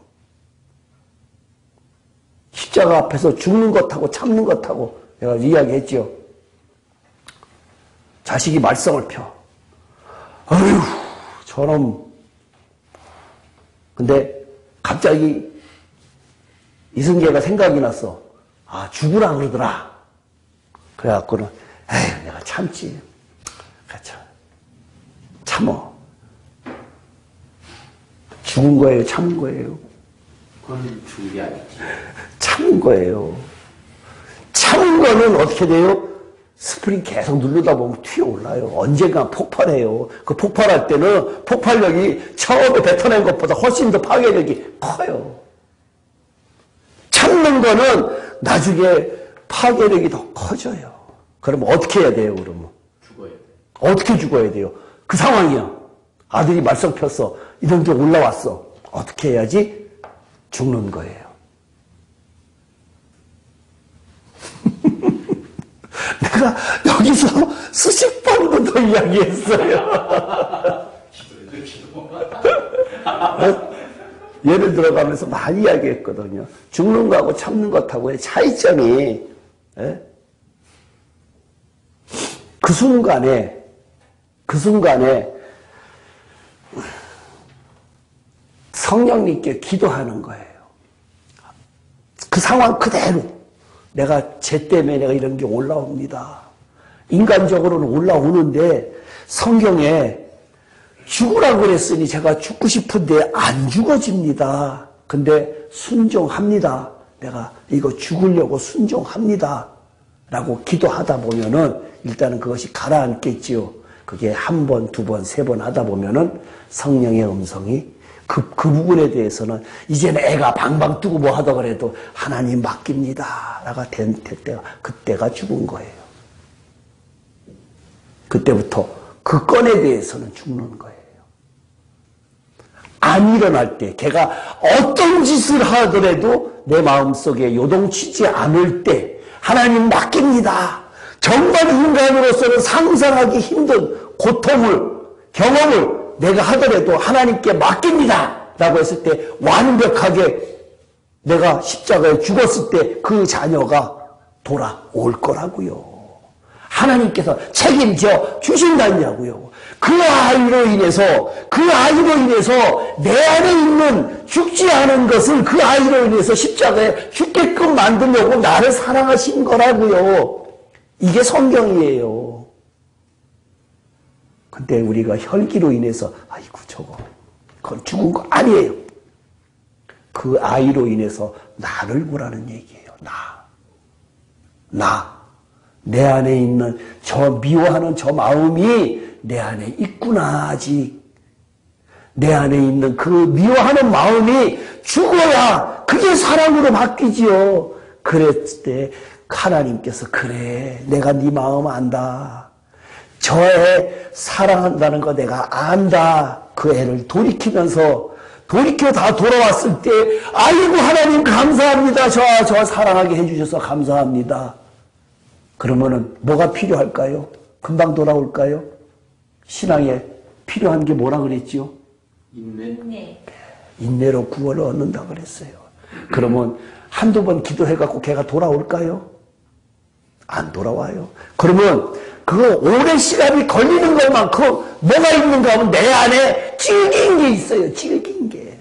십자가 앞에서 죽는 것하고 참는 것하고 내가 이야기했죠. 자식이 말썽을 펴. 어휴, 저놈. 근데 갑자기 이승계가 생각이 났어. 아, 죽으라 그러더라. 그래갖고는, 에휴, 내가 참지. 그렇죠. 참어. 죽은 거예요, 참은 거예요? 그건 죽은 게 아니지. 참은 거예요. 참은 거는 어떻게 돼요? 스프링 계속 누르다 보면 튀어올라요. 언젠가 폭발해요. 그 폭발할 때는 폭발력이 처음에 뱉어낸 것보다 훨씬 더 파괴력이 커요. 참는 거는 나중에 파괴력이 더 커져요. 그러면 어떻게 해야 돼요, 그러면? 죽어야 돼. 어떻게 죽어야 돼요? 그 상황이야. 아들이 말썽 폈어. 이런 게 올라왔어. 어떻게 해야지? 죽는 거예요. 내가 여기서 수십 번부터 이야기했어요. 예를 들어가면서 많이 이야기했거든요. 죽는 거하고 참는 것하고의 차이점이, 그 순간에 성령님께 기도하는 거예요. 그 상황 그대로. 내가 죄 때문에 내가 이런 게 올라옵니다. 인간적으로는 올라오는데 성경에 죽으라고 그랬으니 제가 죽고 싶은데 안 죽어집니다. 근데 순종합니다. 내가 이거 죽으려고 순종합니다. 라고 기도하다 보면은 일단은 그것이 가라앉겠지요. 그게 한 번, 두 번, 세 번 하다 보면은 성령의 음성이 그 부분에 대해서는 이제는 애가 방방 뜨고 뭐 하다 그래도 하나님 맡깁니다. 라가 된 때가, 그때가 죽은 거예요. 그때부터 그 건에 대해서는 죽는 거예요. 안 일어날 때, 걔가 어떤 짓을 하더라도 내 마음속에 요동치지 않을 때 하나님 맡깁니다. 정말 인간으로서는 상상하기 힘든 고통을, 경험을 내가 하더라도 하나님께 맡깁니다. 라고 했을 때 완벽하게 내가 십자가에 죽었을 때 그 자녀가 돌아올 거라고요. 하나님께서 책임져 주신다냐고요. 그 아이로 인해서 내 안에 있는 죽지 않은 것을 그 아이로 인해서 십자가에 죽게끔 만들려고 나를 사랑하신 거라고요. 이게 성경이에요. 근데 우리가 혈기로 인해서 아이고 저거 그건 죽은 거 아니에요. 그 아이로 인해서 나를 보라는 얘기예요. 내 안에 있는 저 미워하는 저 마음이 내 안에 있구나. 아직 내 안에 있는 그 미워하는 마음이 죽어야 그게 사랑으로 바뀌지요. 그랬을 때 하나님께서 그래 내가 네 마음 안다. 저 애 사랑한다는 거 내가 안다. 그 애를 돌이켜 다 돌아왔을 때 아이고 하나님 감사합니다. 저 사랑하게 해주셔서 감사합니다. 그러면은 뭐가 필요할까요? 금방 돌아올까요? 신앙에 필요한 게 뭐라 그랬지요? 인내. 인내로 구원을 얻는다 그랬어요. 그러면 한두 번 기도해갖고 걔가 돌아올까요? 안 돌아와요. 그러면 그 오랜 시간이 걸리는 것만큼 뭐가 있는가 하면 내 안에 찔긴 게 있어요. 찔긴 게.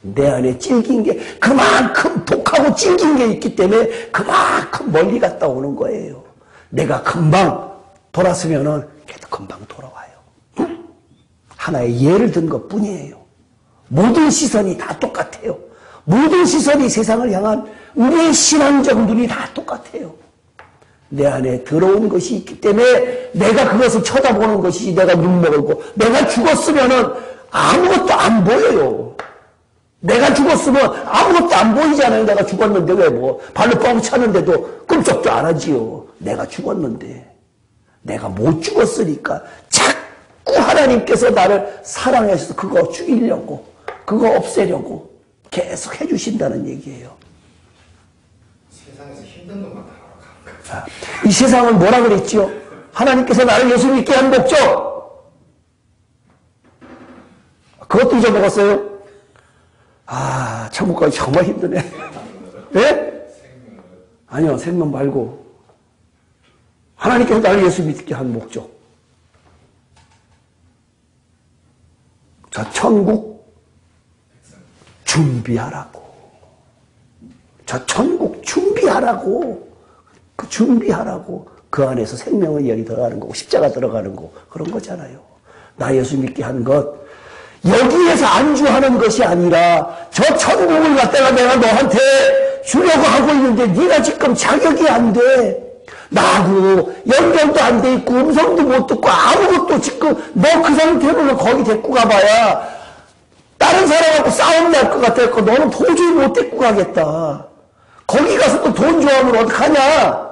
내 안에 찔긴 게 그만큼 독하고 찔긴 게 있기 때문에 그만큼 멀리 갔다 오는 거예요. 내가 금방 돌았으면은 걔도 금방 돌아와요. 하나의 예를 든 것 뿐이에요. 모든 시선이 다 똑같아요. 모든 시선이 세상을 향한 우리의 신앙적 눈이 다 똑같아요. 내 안에 들어온 것이 있기 때문에 내가 그것을 쳐다보는 것이 내가 눈먹고, 내가 죽었으면은 아무것도 안 보여요. 내가 죽었으면 아무것도 안 보이잖아요. 내가 죽었는데 왜 뭐 발로 뻥 차는데도 끔찍도 안 하지요. 내가 죽었는데 내가 못 죽었으니까 자꾸 하나님께서 나를 사랑하셔서 그거 죽이려고, 그거 없애려고 계속 해주신다는 얘기예요. 세상에서 힘든 것만 다 하러 가는 거예요. 이 세상은 뭐라 그랬죠? 하나님께서 나를 예수 믿게 한 목적, 그것도 잊어먹었어요. 천국 가기 정말 힘드네. 예? 아니요, 생명 말고 하나님께서 나를 예수 믿게 한 목적. 자, 천국 준비하라고. 자, 천국 준비하라고. 그 준비하라고. 그 안에서 생명의 열이 들어가는 거고 십자가 들어가는 거, 그런 거잖아요. 나 예수 믿게 한 것, 여기에서 안주하는 것이 아니라 저 천국을 갖다가 내가 너한테 주려고 하고 있는데 네가 지금 자격이 안 돼. 나하고 연결도 안 돼 있고 음성도 못 듣고 아무것도 지금 너 그 상태로는 거기 데리고 가봐야 다른 사람하고 싸움 날 것 같아서 너는 도저히 못 데리고 가겠다. 거기 가서 또 돈 좋아하면 어떡하냐?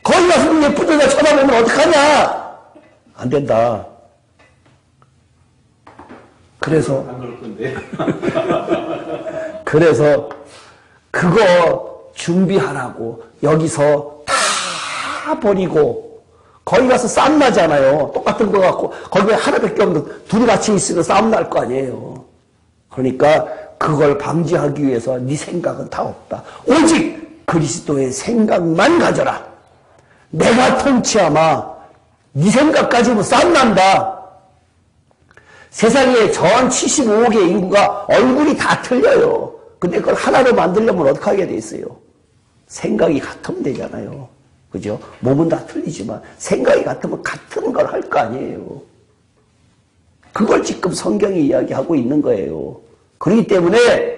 거기 가서 예쁜 여자 쳐다보면 어떡하냐? 안 된다. 그래서 안 그럴 건데. 그래서 그거 준비하라고. 여기서 다 버리고 거기 가서 싸움 나잖아요. 똑같은 거 갖고 거기에 하나밖에 없는 둘이 같이 있으면 싸움 날 거 아니에요. 그러니까 그걸 방지하기 위해서 네 생각은 다 없다. 오직 그리스도의 생각만 가져라. 내가 통치하마. 네 생각 가지고 싸움 난다. 세상에 전 75억의 인구가 얼굴이 다 틀려요. 근데 그걸 하나로 만들려면 어떻게 하게 돼 있어요? 생각이 같으면 되잖아요. 그죠? 몸은 다 틀리지만 생각이 같으면 같은 걸 할 거 아니에요. 그걸 지금 성경이 이야기하고 있는 거예요. 그렇기 때문에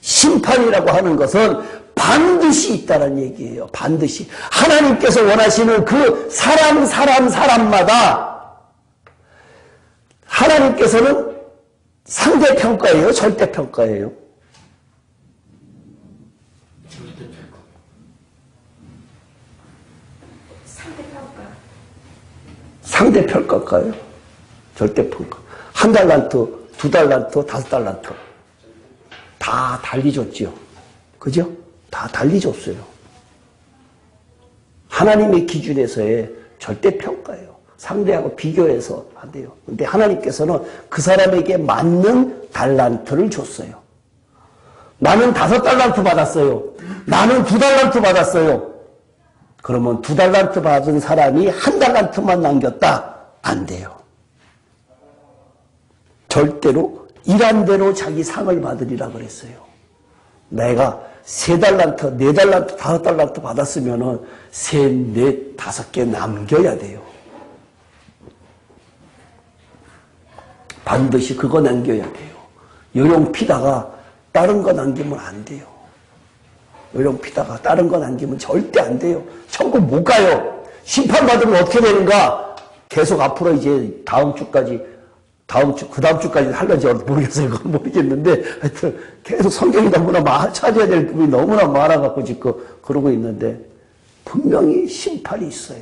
심판이라고 하는 것은 반드시 있다는 얘기예요. 반드시. 하나님께서 원하시는 그 사람마다 하나님께서는 상대평가예요? 절대평가예요? 상대평가일까요? 절대평가. 1달란트, 2달란트, 5달란트. 다 달리 줬지요. 그죠? 다 달리 줬어요. 하나님의 기준에서의 절대평가예요. 상대하고 비교해서 안 돼요. 근데 하나님께서는 그 사람에게 맞는 달란트를 줬어요. 나는 5달란트 받았어요. 나는 2달란트 받았어요. 그러면 2달란트 받은 사람이 1달란트만 남겼다? 안 돼요. 절대로 일한 대로 자기 상을 받으리라 그랬어요. 내가 3달란트, 4달란트, 5달란트 받았으면은 3, 4, 5개 남겨야 돼요. 반드시 그거 남겨야 돼요. 요령 피다가 다른 거 남기면 안 돼요. 요령 피다가 다른 거 남기면 절대 안 돼요. 천국 못 가요. 심판받으면 어떻게 되는가? 계속 앞으로 이제 다음 주까지, 그 다음 주까지 할런지 모르겠어요. 그건 모르겠는데, 하여튼 계속 성경이 너무나 찾아야 될 부분이 너무나 많아갖고 지금 그러고 있는데, 분명히 심판이 있어요.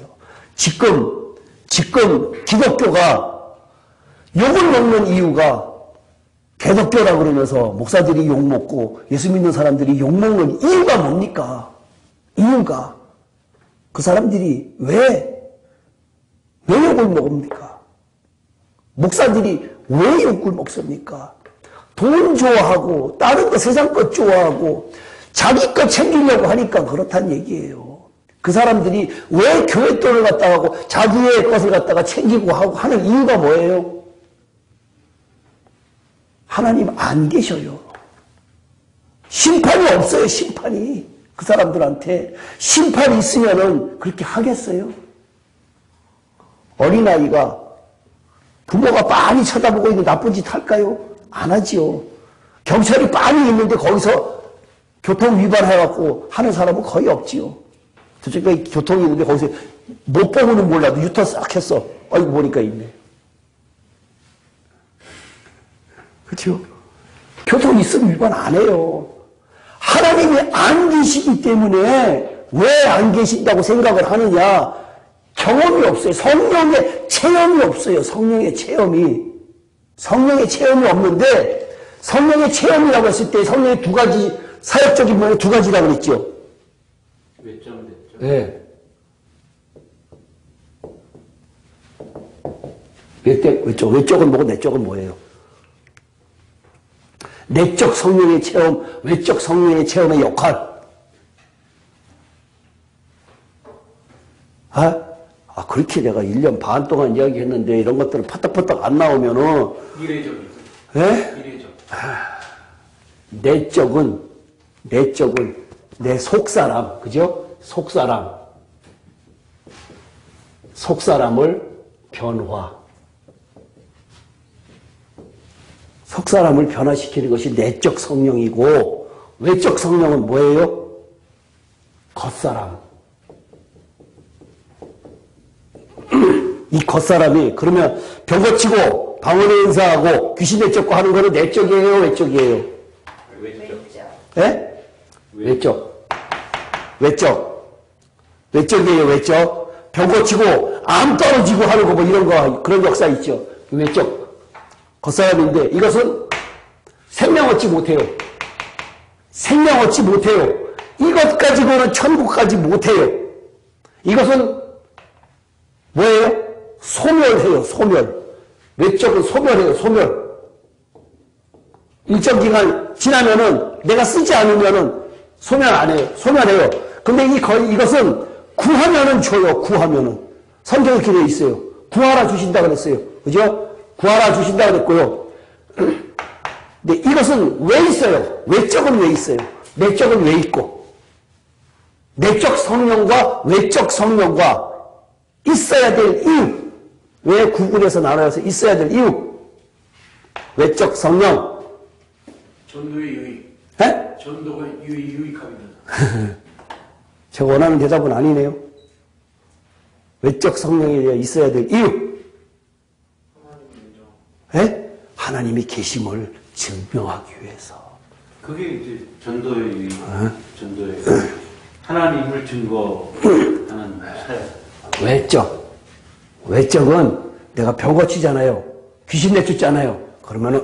지금 기독교가 욕을 먹는 이유가 개독교라 그러면서 목사들이 욕먹고 예수 믿는 사람들이 욕먹는 이유가 뭡니까? 이유가 그 사람들이 왜 욕을 먹습니까? 목사들이 왜 욕을 먹습니까? 돈 좋아하고 다른 거 세상 것 좋아하고 자기 것 챙기려고 하니까 그렇단 얘기예요. 그 사람들이 왜 교회 돈을 갖다가 하고 자기의 것을 갖다가 챙기고 하고 하는 이유가 뭐예요? 하나님 안 계셔요. 심판이 없어요. 심판이. 그 사람들한테 심판이 있으면은 그렇게 하겠어요? 어린아이가 부모가 빤히 쳐다보고 있는 나쁜 짓 할까요? 안 하지요. 경찰이 빤히 있는데 거기서 교통 위반해갖고 하는 사람은 거의 없지요. 저쪽에 교통이 있는데 거기서 못 보고는 몰라도 유턴 싹 했어. 아이고 보니까 있네. 그렇죠? 교통 있으면 위반 안 해요. 하나님이 안 계시기 때문에 왜 안 계신다고 생각을 하느냐? 경험이 없어요. 성령의 체험이 없어요. 성령의 체험이. 성령의 체험이 없는데 성령의 체험이라고 했을 때 성령의 두 가지 사역적인 면에 두 가지라고 그랬죠. 외점, 내점. 네. 외적은 뭐고 내적은 뭐예요? 내적 성령의 체험, 외적 성령의 체험의 역할. 그렇게 내가 1년 반 동안 이야기했는데 이런 것들은 파떡파떡 안 나오면은. 이례적이고. 예? 이례적. 내적은 내 속사람, 그죠? 속사람을 변화. 속사람을 변화시키는 것이 내적 성령이고, 외적 성령은 뭐예요? 겉사람. 이 겉사람이 그러면 병 고치고 방언의 인사하고 귀신 내쫓고 하는 거는 내적이에요, 외적이에요? 외적. 예? 외적이에요, 외적. 병 고치고 암 떨어지고 하는 거 뭐 이런 거 그런 역사 있죠. 외적. 겉사람인데 이것은 생명 얻지 못해요. 이것 가지고는 천국 가지 못해요. 이것은 뭐예요? 소멸해요, 소멸. 외적은 소멸해요. 일정 기간 지나면은 내가 쓰지 않으면은 소멸 안 해요. 소멸해요. 근데 이것은 구하면은 줘요, 구하면은. 성경에 이렇게 되어 있어요. 구하라 주신다 그랬어요. 그죠? 구하라 주신다 그랬고요. 근데 이것은 왜 있어요? 외적은 왜 있어요? 내적은 왜 있고? 내적 성령과 외적 성령과 있어야 될 이유. 왜 구분해서 나눠서 있어야 될 이유? 외적 성령. 전도의 유익. 에? 전도가 유익합니다. 제가 원하는 대답은 아니네요. 외적 성령이 있어야 될 이유. 에? 하나님이 계심을 증명하기 위해서. 그게 이제 전도의 유익, 전도의 유익. 하나님을 증거하는 사역. 외적은 내가 병 고치잖아요. 귀신 내쫓잖아요. 그러면은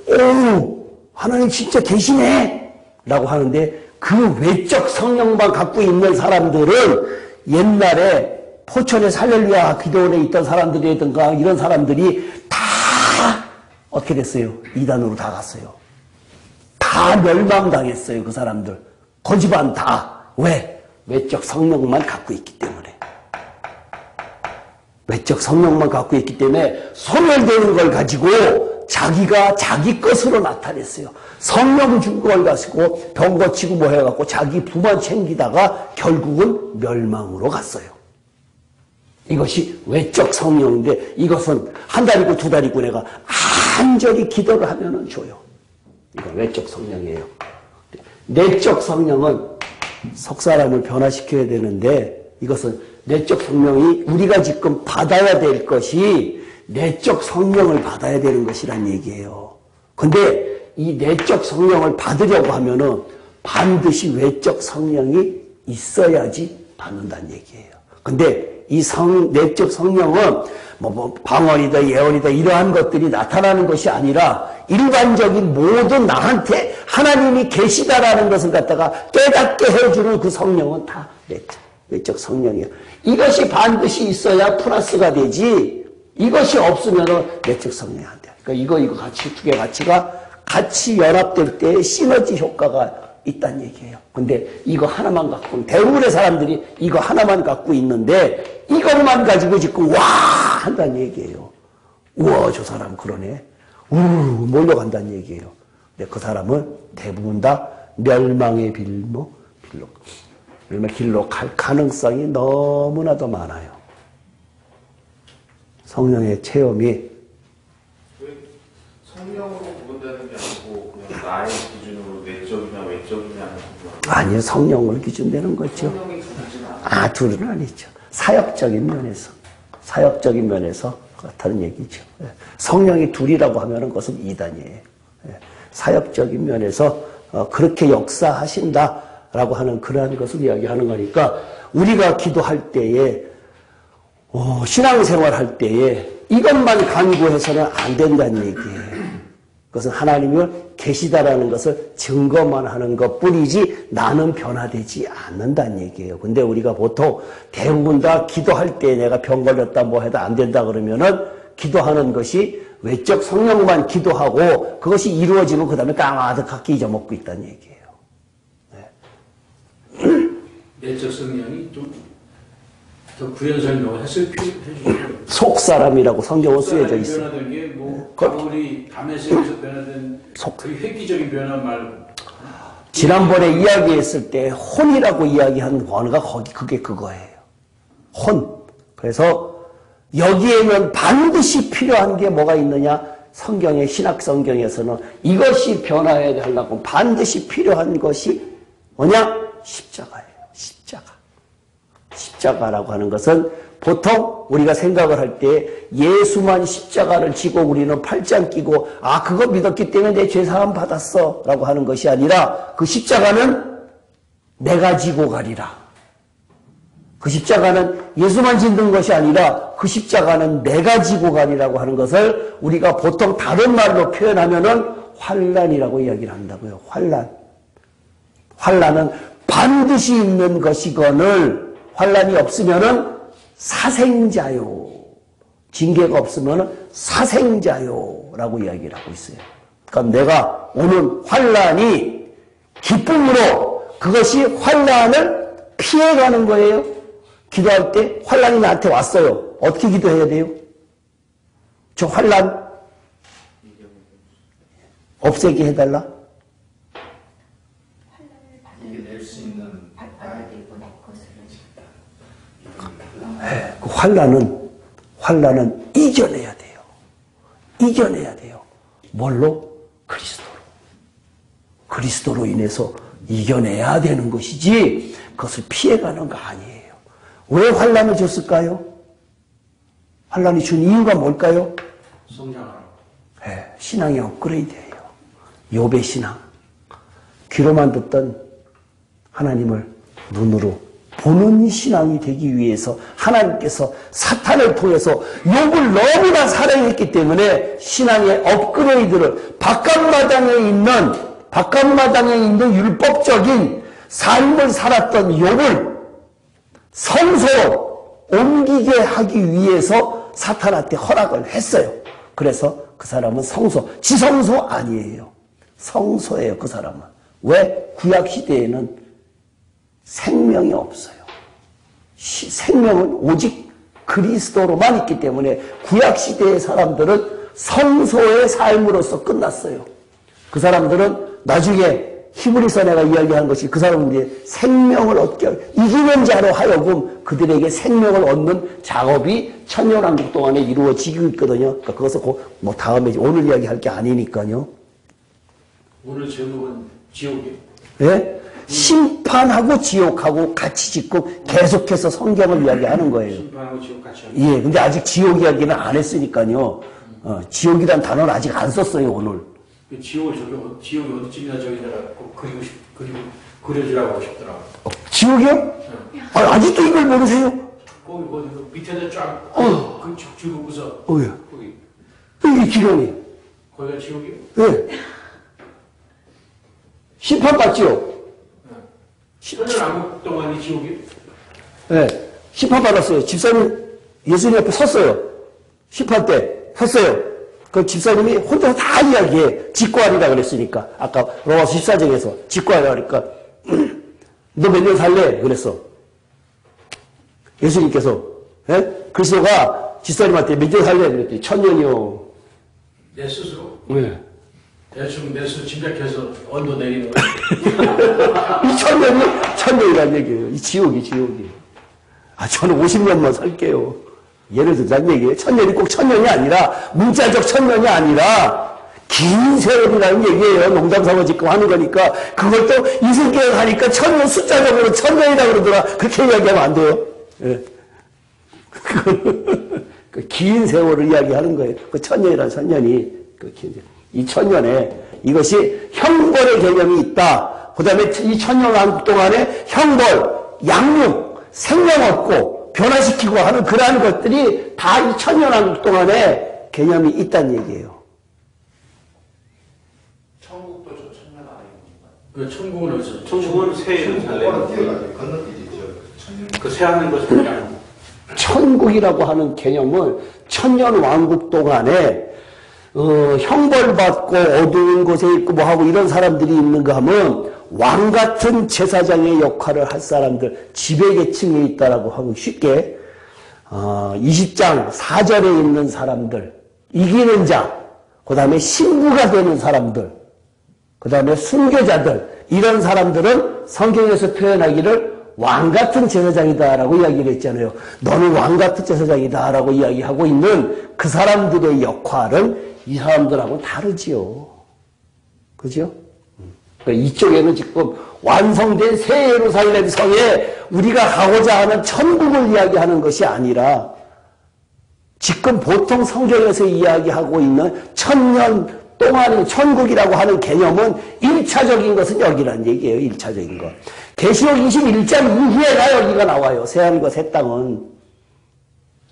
오 하나님 진짜 계시네 라고 하는데 그 외적 성령만 갖고 있는 사람들은 옛날에 포천에 할렐루야 기도원에 있던 사람들이든가 이런 사람들이 다 어떻게 됐어요? 이단으로 다 갔어요. 다 멸망당했어요. 그 사람들. 고집안 다. 왜? 외적 성령만 갖고 있기 때문에. 외적 성령만 갖고 있기 때문에 소멸되는 걸 가지고 자기가 자기 것으로 나타냈어요. 성령 준 걸 가지고 병 고치고 뭐 해갖고 자기 부만 챙기다가 결국은 멸망으로 갔어요. 이것이 외적 성령인데 이것은 한 달이고 두 달이고 내가 간절히 기도를 하면은 줘요. 이건 외적 성령이에요. 내적 성령은 속사람을 변화시켜야 되는데 이것은 내적 성령이 우리가 지금 받아야 될 것이 내적 성령을 받아야 되는 것이란 얘기예요. 근데 이 내적 성령을 받으려고 하면은 반드시 외적 성령이 있어야지 받는다는 얘기예요. 근데 이 내적 성령은 방언이다 예언이다 이러한 것들이 나타나는 것이 아니라 일반적인 모든 나한테 하나님이 계시다라는 것을 갖다가 깨닫게 해주는 그 성령은 다 외적 성령이에요. 이것이 반드시 있어야 플러스가 되지 이것이 없으면 내적 성령이 안 돼. 그러니까 이거 같이 두 개 가치가 같이 연합될 때 시너지 효과가 있다는 얘기예요. 근데 이거 하나만 갖고 대부분의 사람들이 이거 하나만 갖고 있는데 이것만 가지고 지금 와 한다는 얘기예요. 우와 저 사람 그러네. 몰려간다는 얘기예요. 근데 그 사람은 대부분 다 멸망의 길로 갈 가능성이 너무나도 많아요. 성령의 체험이. 왜 성령으로 구분되는 게 아니고 그냥 나의 기준으로 내적이냐 외적이냐 아니요, 성령을 기준되는 거죠. 성령이 둘이진 않아. 둘은 아니죠. 사역적인 면에서 그렇다는 얘기죠. 예. 성령이 둘이라고 하면은 그것은 이단이에요. 예. 사역적인 면에서 그렇게 역사하신다라고 하는 그러한 것을 이야기하는 거니까 우리가 기도할 때에 신앙생활 할 때에 이것만 강구해서는 안 된다는 얘기예요. 그것은 하나님을 계시다라는 것을 증거만 하는 것뿐이지 나는 변화되지 않는다는 얘기예요. 근데 우리가 보통 대부분 다 기도할 때 내가 병 걸렸다 뭐 해도 안 된다 그러면은 기도하는 것이 외적 성령만 기도하고 그것이 이루어지고 그 다음에 까마득하게 잊어먹고 있다는 얘기예요. 내적 성령이 좀 더 구현 설명을 해주시죠. 속사람이라고 성경은 쓰여져 있어요. 변화된 게 뭐 바울이 다메섹에서 변화된 그 획기적인 변화 말고 지난번에 이야기했을 때 혼이라고 이야기한 단어가 그게 그거예요. 혼. 그래서 여기에는 반드시 필요한 게 뭐가 있느냐? 성경의 신학 성경에서는 이것이 변화해야 하려고 반드시 필요한 것이 뭐냐? 십자가예요. 십자가라고 하는 것은 보통 우리가 생각을 할 때 예수만 십자가를 지고 우리는 팔짱 끼고 그거 믿었기 때문에 내 죄사함 받았어 라고 하는 것이 아니라 그 십자가는 내가 지고 가리라. 그 십자가는 예수만 짓는 것이 아니라 그 십자가는 내가 지고 가리라고 하는 것을 우리가 보통 다른 말로 표현하면은 환난이라고 이야기를 한다고요. 환난은 반드시 있는 것이거늘 환난이 없으면은 사생자요. 징계가 없으면은 사생자요라고 이야기를 하고 있어요. 그러니까 내가 오는 환난이 기쁨으로 그것이 환난을 피해가는 거예요. 기도할 때 환난이 나한테 왔어요. 어떻게 기도해야 돼요? 저 환난 없애게 해달라. 이겨낼 수 있는 그 환난은 이겨내야 돼요. 이겨내야 돼요. 뭘로? 그리스도로 인해서 이겨내야 되는 것이지 그것을 피해가는 거 아니에요. 왜 환난을 줬을까요? 환난이 준 이유가 뭘까요? 성장하라고. 신앙의 업그레이드예요. 욥의 신앙. 귀로만 듣던 하나님을 눈으로 보는 신앙이 되기 위해서 하나님께서 사탄을 통해서 욥을 너무나 사랑했기 때문에 신앙의 업그레이드를 바깥마당에 있는 율법적인 삶을 살았던 욥을 성소로 옮기게 하기 위해서 사탄한테 허락을 했어요. 그래서 그 사람은 지성소 아니에요. 성소예요, 그 사람은. 왜? 구약시대에는 생명이 없어요. 생명은 오직 그리스도로만 있기 때문에 구약시대의 사람들은 성소의 삶으로서 끝났어요. 그 사람들은 나중에 히브리서 내가 이야기한 것이 그 사람들이 생명을 얻게 이기는 자로 하여금 그들에게 생명을 얻는 작업이 천년왕국 동안에 이루어지고 있거든요. 그러니까 그것은 뭐 다음에 오늘 이야기할 게 아니니까요. 오늘 제목은 지옥이에요. 예? 심판하고 지옥하고 같이 짓고 계속해서 성경을 이야기하는 거예요. 심판하고 지옥 같이 하는. 예, 근데 아직 지옥 이야기는 안 했으니까요. 지옥이란 단어는 아직 안 썼어요, 오늘. 지옥이 어디쯤이나 저기다가 꼭 그려주라고 하고 싶더라고. 지옥이요? 아직도 이걸 모르세요? 거기 밑에다 쫙 줄고서 예. 거기 이게 기록이. 거기가 지옥이요? 예. 심판받지요? 천년왕국 동안이 지옥이요? 예. 심판받았어요. 집사님, 예수님 옆에 섰어요. 심판 때 섰어요. 그 집사님이 혼자 다 이야기해. 직구하리라 그랬으니까. 아까 로마서 14장에서 직구하리라 그러니까 너 몇 년 살래? 그랬어. 예수님께서 그리스도가 집사님한테 몇 년 살래? 그랬더니 1000년이요. 내 스스로? 네. 대충 내 스스로 짐작해서 언도 내리는 거야. 이 1000년이란 얘기예요. 이 지옥이. 저는 50년만 살게요. 예를 들자는 얘기예요. 천년이 꼭 천년이 아니라 문자적 천년이 아니라 긴 세월이라는 얘기예요. 농담삼아 지금 하는 거니까 그걸 또 이승계가 하니까 천년 숫자적으로 천년이라고 그러더라. 그렇게 이야기하면 안 돼요. 예. 그 긴 세월을 이야기하는 거예요. 그 천년이라는 천년이 이 천년에 이것이 형벌의 개념이 있다. 그 다음에 이 천년 동안에 형벌, 양육, 생명 얻고 변화시키고 하는 그러한 것들이 다 이 천년 동안에 개념이 있다는 얘기예요. 천국도 저 천년 안에 있는 건가요? 그 천국은 어디서? 천국은 새해를 잘 내는 그 새하는 것은 아니고. 천국이라고 하는 개념은 천년 왕국 동안에 형벌받고 어두운 곳에 있고 뭐하고 이런 사람들이 있는가 하면 왕 같은 제사장의 역할을 할 사람들, 지배계층에 있다라고 하면 쉽게 20장 4절에 있는 사람들, 이기는 자, 그 다음에 신부가 되는 사람들, 그 다음에 순교자들, 이런 사람들은 성경에서 표현하기를 왕 같은 제사장이다라고 이야기를 했잖아요. 너는 왕 같은 제사장이다라고 이야기하고 있는 그 사람들의 역할은 이 사람들하고는 다르지요. 그죠? 그러니까 이쪽에는 지금 완성된 새 예루살렘 성에 우리가 가고자 하는 천국을 이야기하는 것이 아니라 지금 보통 성경에서 이야기하고 있는 천년 동안의 천국이라고 하는 개념은 1차적인 것은 여기란 얘기예요. 1차적인 것. 계시록 21장 이후에나 여기가 나와요. 새하늘과 새 땅은.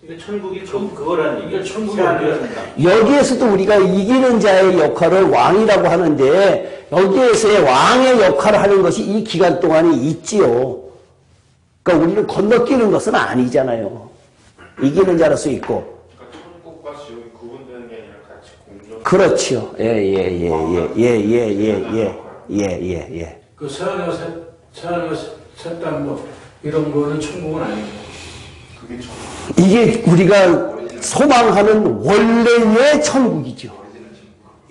이게 천국이 그거란 얘기예요. 천국이 아니라 여기에서도 우리가 이기는 자의 역할을 왕이라고 하는데 여기에서의 왕의 역할을 하는 것이 이 기간 동안에 있지요. 그러니까 우리는 건너뛰는 것은 아니잖아요. 이기는 자로서 있고. 그러니까 천국과 지옥이 구분되는 게 아니라 같이 공존. 그렇죠. 예. 그 새하늘과 새 땅 뭐 이런 거는 천국은 아니고. 그게 천국. 이게 우리가 소망하는 원래의 천국이죠.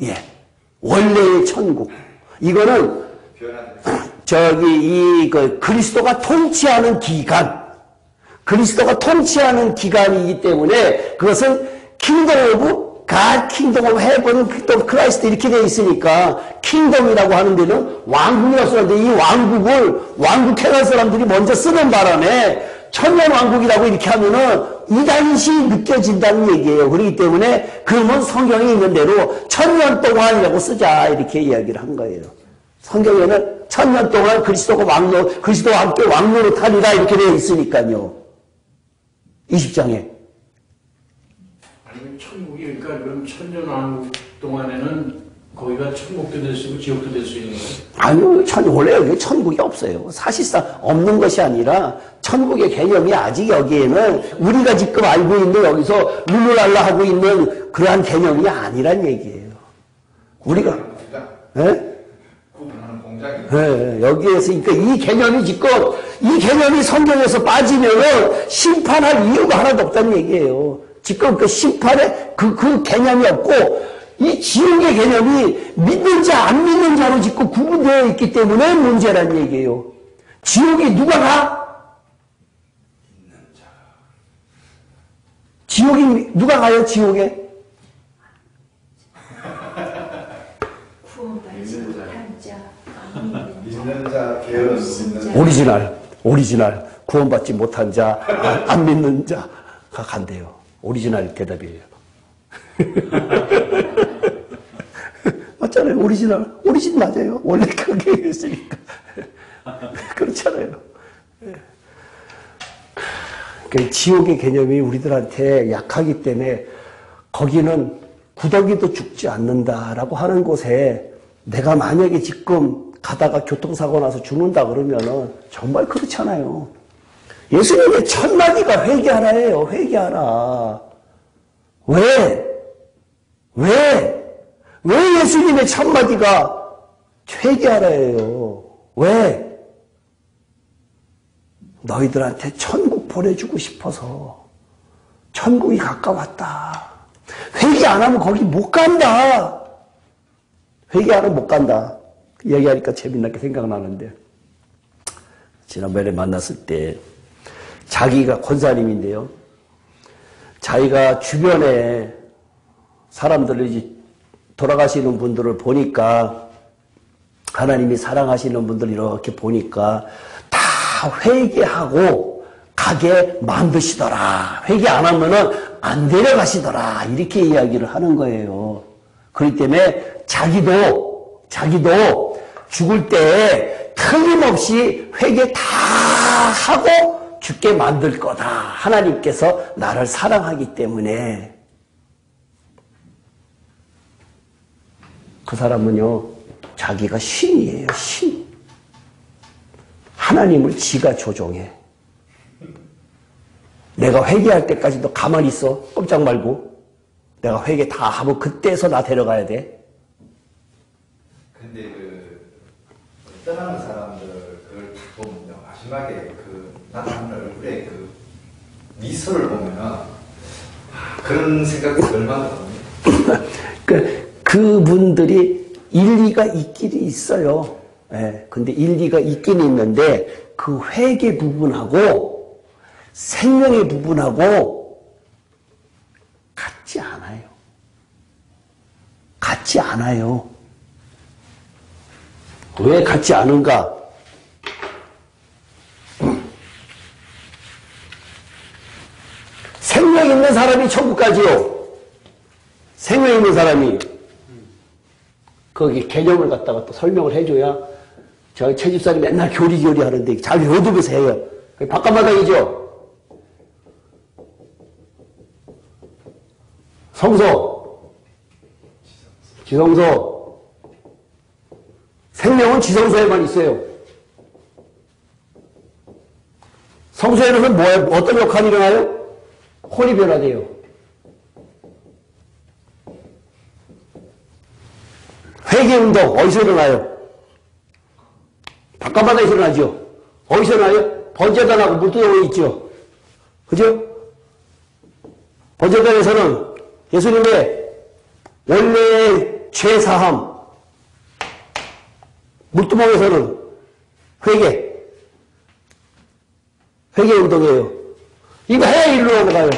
예. 원래의 천국. 이거는 그리스도가 통치하는 기간, 그리스도가 통치하는 기간이기 때문에 그것은 킹덤 오브 갓, 킹덤 오브 헤븐, 또 크라이스트 이렇게 되어 있으니까 킹덤이라고 하는 데는 왕국이라고 쓰는데 이 왕국을 왕국해갈 사람들이 먼저 쓰는 바람에 천년 왕국이라고 이렇게 하면은 이단시 느껴진다는 얘기예요. 그렇기 때문에 그러면 성경에 있는 대로 천년 동안이라고 쓰자 이렇게 이야기를 한 거예요. 성경에는 천년 동안 그리스도와 함께 왕노로 타리라 이렇게 되어 있으니까요. 20장에. 아니면 천국이 그러니까 그럼 천년 왕국 동안에는 거기가 천국도 될 수 있고 지옥도 될 수 있는 거예요? 아니요. 원래 여기 천국이 없어요. 사실상 없는 것이 아니라 천국의 개념이 아직 여기에는 우리가 지금 알고 있는 여기서 룰루랄라 하고 있는 그러한 개념이 아니란 얘기예요. 우리가 여기에서 그러니까 이 개념이 지금 이 개념이 성경에서 빠지면은 심판할 이유가 하나도 없다는 얘기예요. 지금 그 심판에 그 개념이 없고 이 지옥의 개념이 믿는 자, 안 믿는 자로 지금 구분되어 있기 때문에 문제란 얘기예요. 지옥에 누가 가? 지옥이 누가 가요? 지옥에? 구원받지 못한 자, 안 믿는 자, 게으른 믿는 자. 오리지널 구원받지 못한 자, 안 믿는 자가 간대요. 오리지널 대답이에요. 맞잖아요. 오리진 맞아요. 원래 그게 있으니까. 그렇잖아요. 그러니까 지옥의 개념이 우리들한테 약하기 때문에 거기는 구더기도 죽지 않는다라고 하는 곳에 내가 만약에 지금 가다가 교통사고 나서 죽는다 그러면은 정말 그렇잖아요. 예수님의 첫 마디가 회개하라예요. 회개하라. 왜 예수님의 첫 마디가 회개하라예요? 왜? 너희들한테 천국 보내주고 싶어서. 천국이 가까웠다. 회개 안 하면 거기 못 간다. 회개 안 하면 못 간다. 얘기하니까 재미나게 생각나는데 지난번에 만났을 때 자기가 권사님인데요. 자기가 주변에 사람들을 이제 돌아가시는 분들을 보니까 하나님이 사랑하시는 분들 이렇게 보니까 다 회개하고 가게 만드시더라. 회개 안 하면은 안 데려가시더라. 이렇게 이야기를 하는 거예요. 그렇기 때문에 자기도 죽을 때 틀림없이 회개 다 하고 죽게 만들 거다. 하나님께서 나를 사랑하기 때문에. 그 사람은요, 자기가 신이에요, 신. 하나님을 지가 조종해. 내가 회개할 때까지도 가만히 있어. 꼼짝 말고. 내가 회개 다 하고 그때서 나 데려가야 돼. 근데 떠나는 사람들 그걸 딱 보면요. 마지막에 나타나는 얼굴에 미소를 보면은 그런 생각이 얼마나 그분들이 일리가 있긴 있어요. 예. 근데 일리가 있긴 있는데 그 회개 부분하고 생명의 부분하고 같지 않아요. 같지 않아요. 왜 같지 않은가? 생명 있는 사람이 천국 가지요. 생명 있는 사람이. 거기 개념을 갖다가 또 설명을 해줘야 저희 최 집사님 맨날 교리 하는데 잘 외우면서 해요. 바깥마당이죠. 성소, 지성소. 생명은 지성소에만 있어요. 성소에는 뭐예요? 어떤 역할이 일어나요? 혼이 변화돼요. 회개운동 어디서 일어나요? 바깥바다에서 일어나죠. 어디서 일어나요? 번제단하고 물두덩이 있죠. 그죠? 번제단에서는 예수님의 원래의 죄사함, 물두멍에서는 회개운동이에요. 이거 해야 일로 넘어가요.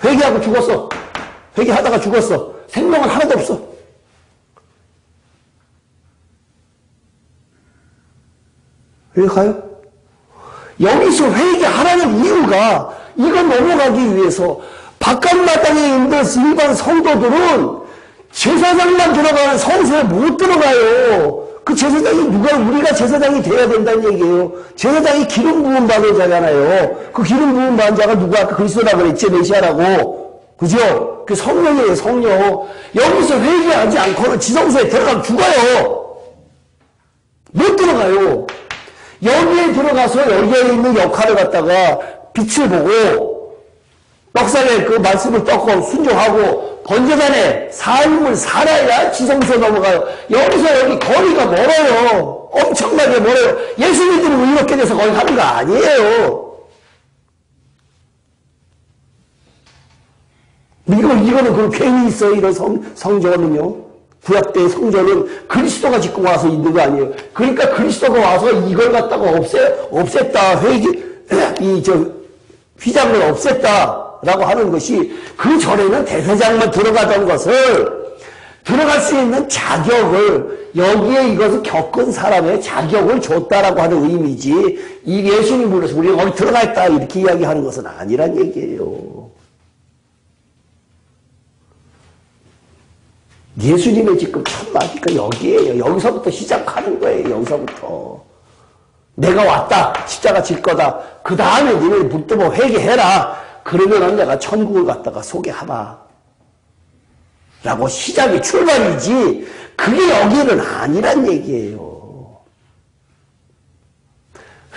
회개하고 죽었어. 회개하다가 죽었어. 생명은 하나도 없어. 왜 가요? 여기서 회개하라는 이유가 이거 넘어가기 위해서 바깥마당에 있는 일반 성도들은 제사장만 들어가는 성소에 못 들어가요. 그 제사장이 우리가 제사장이 돼야 된다는 얘기예요. 제사장이 기름 부음 받은 자잖아요. 그 기름 부음 받은 자가 누가 아까 그리스도라고 그랬지, 메시아라고. 그죠? 그 성령이에요, 성령. 여기서 회개하지 않고는 지성소에 들어가면 죽어요. 못 들어가요. 여기에 들어가서 여기에 있는 역할을 갖다가 빛을 보고 떡상에 그 말씀을 떡고 순종하고 번제단에 삶을 살아야 지성소에 넘어가요. 여기서 여기 거리가 멀어요. 엄청나게 멀어요. 예수 믿으면 의롭게 돼서 거기 가는 거 아니에요. 이거는 그 괜히 있어요. 이런 성전은요. 구약 때의 성전은 그리스도가 짓고 와서 있는 거 아니에요. 그러니까 그리스도가 와서 이걸 갖다가 없앴다. 휘장을 없앴다라고 하는 것이 그 전에는 대제사장만 들어가던 것을 들어갈 수 있는 자격을 여기에 이것을 겪은 사람의 자격을 줬다라고 하는 의미지 이 예수님 불러서 우리가 거기 들어가 있다 이렇게 이야기하는 것은 아니란 얘기예요. 예수님의 지금 첫 마디가 여기에요. 여기서부터 시작하는 거예요. 여기서부터. 내가 왔다. 십자가 질 거다. 그 다음에 니네 묻더뭐 회개해라. 그러면은 내가 천국을 갖다가 소개하마. 라고 시작이 출발이지. 그게 여기는 아니란 얘기예요.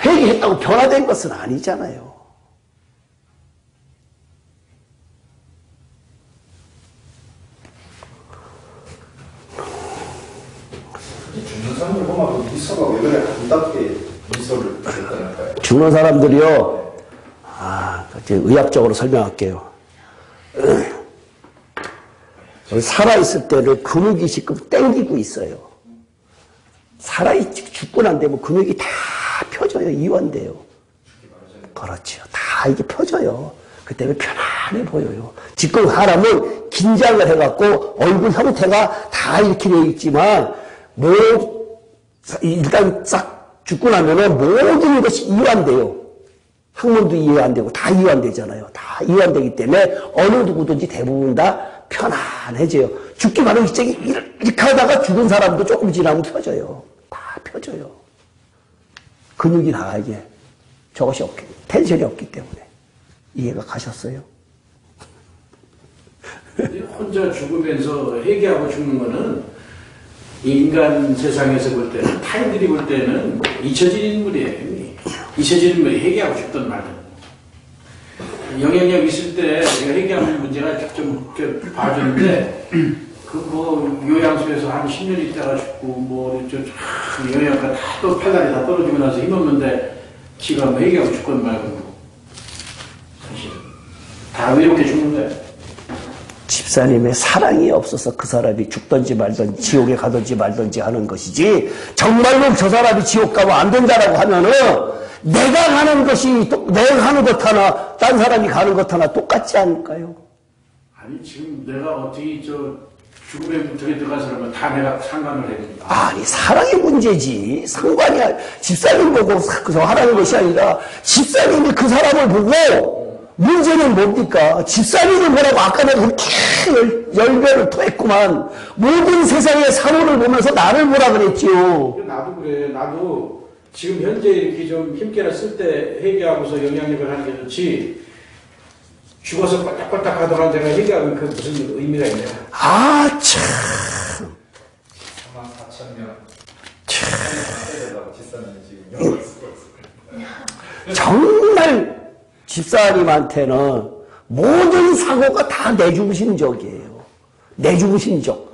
회개했다고 변화된 것은 아니잖아요. 죽는 사람들 보면 미소가 왜 그래 아름답게 미소를 짓다니까요. 죽는 사람들이요. 이제 의학적으로 설명할게요. 살아있을 때는 근육이 지금 땡기고 있어요. 죽고 난 되면 근육이 다 펴져요. 이완돼요. 그렇죠. 다 이게 펴져요. 그때는 편안해 보여요. 지금 사람은 긴장을 해갖고 얼굴 형태가 다 이렇게 되어 있지만 일단 싹 죽고 나면은 모든 것이 이완돼요. 학문도 이해 안 되고 다 이완되잖아요. 다 이완되기 때문에 어느 누구든지 대부분 다 편안해져요. 죽기 바로 이쪽에 이렇게 하다가 죽은 사람도 조금 지나면 펴져요. 다 펴져요. 근육이 다 이게 저것이 없기, 텐션이 없기 때문에. 이해가 가셨어요? 혼자 죽으면서 회개하고 죽는 거는 인간 세상에서 볼 때는, 타인들이 볼 때는 잊혀진 인물이에요. 잊혀진 인물이 회개하고 죽든 말든. 영향력 있을 때 내가 회개하는 문제가 좀 봐줬는데, 요양소에서 한 10년 있다가 죽고, 영양가 또 팔다리 다 떨어지고 나서 힘없는데, 지가 회개하고 죽건 말건. 사실. 다 외롭게 죽는 거야. 집사님의 사랑이 없어서 그 사람이 죽든지 말든지 지옥에 가든지 말든지 하는 것이지, 정말로 저 사람이 지옥 가면 안 된다라고 하면은 내가 가는 것이 내가 가는 것 하나 딴 사람이 가는 것 하나 똑같지 않을까요? 아니 지금 내가 어떻게 죽음의 문턱에 들어간 사람은 다 내가 상관을 해야 됩니다. 아니 사랑의 문제지. 상관이 집사님 보고 하라는 것이 아니라 집사님이 그 사람을 보고 문제는 뭡니까? 집사님을 보라고 아까 내가 그렇게 열변을 토했구만. 모든 세상의 사물을 보면서 나를 보라 그랬지요. 나도 그래. 나도 지금 현재 이렇게 좀 힘께나 쓸 때 회개하고서 영향력을 하는 게 좋지. 죽어서 꼴딱꼴딱 하더라도 내가 회개하면 그 무슨 의미가 있냐. 아, 참. 44,000명. 집사님 지금 영어 쓰고 있어요. 정말 집사님한테는 모든 사고가 다 내중심적이에요. 내중심적.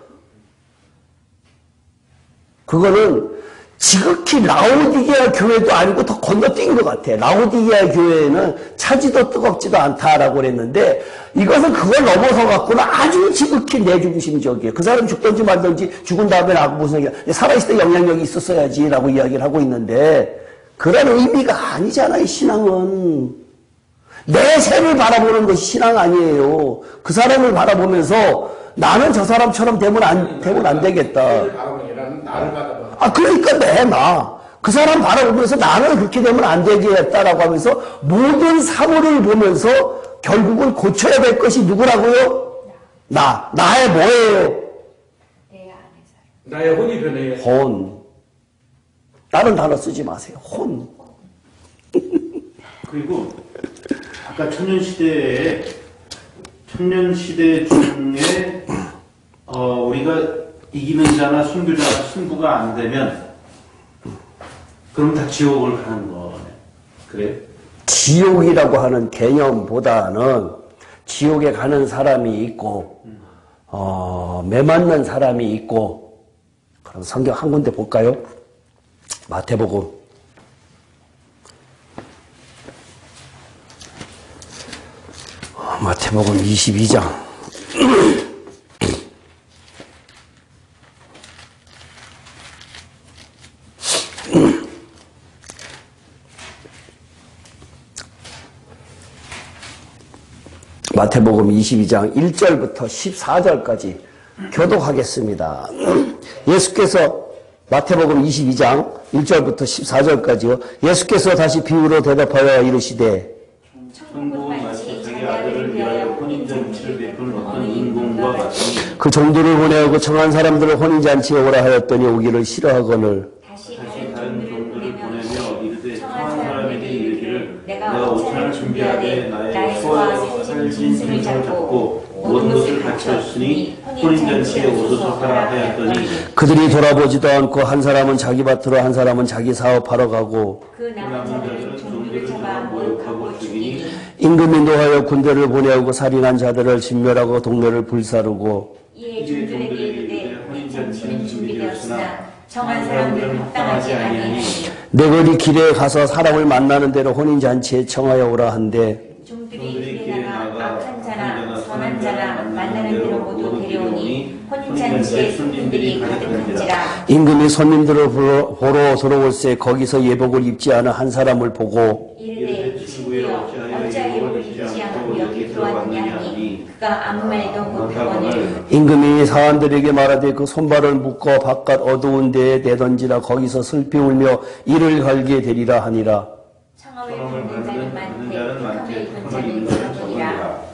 그거는 지극히 라오디게아 교회도 아니고 더 건너뛴 것 같아. 라오디게아 교회는 차지도 뜨겁지도 않다라고 그랬는데 이것은 그걸 넘어서 갖고는 아주 지극히 내중심적이에요. 그 사람이 죽든지 말든지 죽은 다음에 나하고 무슨 얘기야. 살아있을 때 영향력이 있었어야지라고 이야기를 하고 있는데 그런 의미가 아니잖아요. 신앙은. 내 삶을 바라보는 것이 신앙 아니에요. 그 사람을 바라보면서 나는 저 사람처럼 되면 안 되겠다. 나를 바라봐. 그러니까 그 사람 바라보면서 나는 그렇게 되면 안 되겠다라고 하면서 모든 사물을 보면서 결국은 고쳐야 될 것이 누구라고요? 나의 뭐예요? 내 안에 살아. 나의 혼이 변해. 혼. 다른 단어 쓰지 마세요. 혼. 그리고 아까 천년시대 중에 우리가 이기는 자나 순교자가 승부가 안 되면 그럼 다 지옥을 가는 거네. 그래요? 지옥이라고 하는 개념보다는 지옥에 가는 사람이 있고 매맞는 사람이 있고. 그럼 성경 한 군데 볼까요? 마태복음 22장 마태복음 22장 1절부터 14절까지 교독하겠습니다. 예수께서 마태복음 22장 1절부터 14절까지요. 예수께서 다시 비유로 대답하여 이르시되 천국은 마치 자기 아들을 위하여 혼인잔치를 베푼 어떤 인공과 같으니 그 종들을 보내고 청한 사람들을 혼인잔치에 오라 하였더니 오기를 싫어하거늘 다시 다른 종들을 보내며 이르되 청한 사람에게 이르기를 내가 옷차를 준비하되 나의 소와 살진 짐승을 잡고 모든 것을 갖추었으니 혼인잔치에 오소서 하라 하였더니 그들이 돌아보지도 않고 한 사람은 자기 밭으로 한 사람은 자기 사업하러 가고 그 남은 자들은 종들을 잡아 모욕하고 죽이니 임금이 노하여 군대를 보내고 살인한 자들을 진멸하고 동네를 불사르고 이에 종들에게 이르되 혼인잔치는 준비되었으나 정한 사람들은 합당하지 아니하니 너희들이 길에 가서 사람을 만나는 대로 혼인잔치에 청하여 오라 한데 종들이 길에 나가 악한 자나 선한 자나 만나는 대로 모두 데려오니 혼인잔치에 손님들이 가득한지라. 임금이 손님들을 보러 들어올새 거기서 예복을 입지 않은 한 사람을 보고 이르되 친구여 어찌하여 예복을 입지 않고 여기 들어왔느냐 하니 그가 아무 말도 못하거늘 임금이 사람들에게 말하되 그 손발을 묶어 바깥 어두운 데에 내던지라 거기서 슬피 울며 이를 갈게 되리라 하니라. 청함을 받는 자는 많되 택함을 입은 자는 적으리라.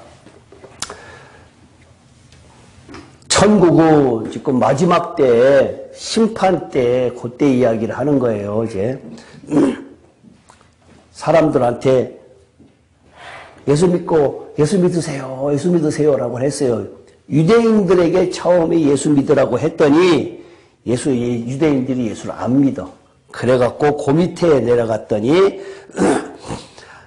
천국은 지금 마지막 때 심판 때 그때 이야기를 하는 거예요. 이제 사람들한테 예수 믿고 예수 믿으세요라고 했어요. 유대인들에게 처음에 예수 믿으라고 했더니 유대인들이 예수를 안 믿어. 그래갖고 그 밑에 내려갔더니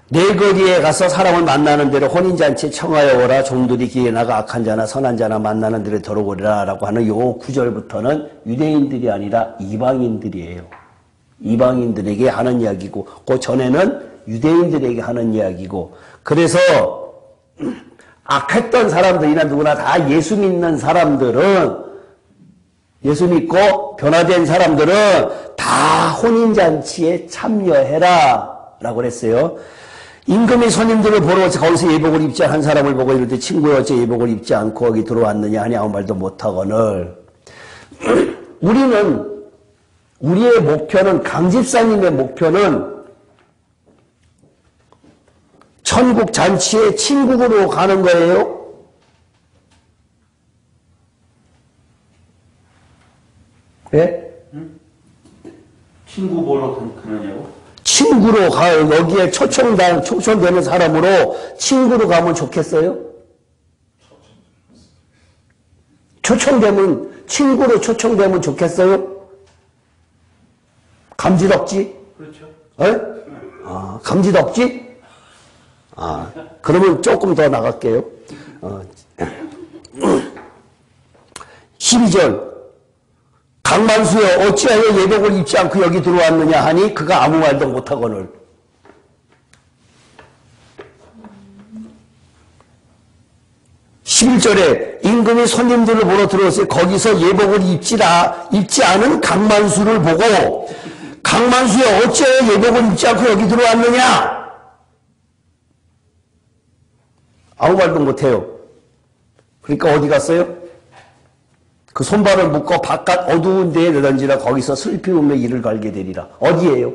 내 거리에 가서 사람을 만나는 대로 혼인잔치에 청하여 오라. 종들이 기에 나가 악한 자나 선한 자나 만나는 대로 들어오리라 라고 하는 요 구절부터는 유대인들이 아니라 이방인들이에요. 이방인들에게 하는 이야기고 그 전에는 유대인들에게 하는 이야기고 그래서 악했던 사람들이나 누구나 다 예수 믿는 사람들은 예수 믿고 변화된 사람들은 다 혼인잔치에 참여해라 라고 그랬어요. 임금이 손님들을 보러 거기서 예복을 입지 않은 사람을 보고 이럴 때 친구여 어째 예복을 입지 않고 거기 들어왔느냐 하니 아무 말도 못하거늘 우리의 목표는 강집사님의 목표는 천국 잔치에 친국으로 가는 거예요. 예? 친구 보러 가느냐고? 친구로 가요. 여기에 초청되는 사람으로 친구로 가면 좋겠어요? 친구로 초청되면 좋겠어요? 감지덕지? 그렇죠. 예? 감지덕지? 그러면 조금 더 나갈게요. 12절. 강만수여 어찌하여 예복을 입지 않고 여기 들어왔느냐 하니 그가 아무 말도 못하거늘. (11절에) 임금이 손님들을 보러 들어왔어요. 거기서 예복을 입지 않은 강만수를 보고 강만수여 어찌하여 예복을 입지 않고 여기 들어왔느냐? 아무 말도 못해요. 그러니까 어디 갔어요? 그 손발을 묶어 바깥 어두운 데에 내던지라 거기서 슬피 울며 이를 갈게 되리라. 어디예요?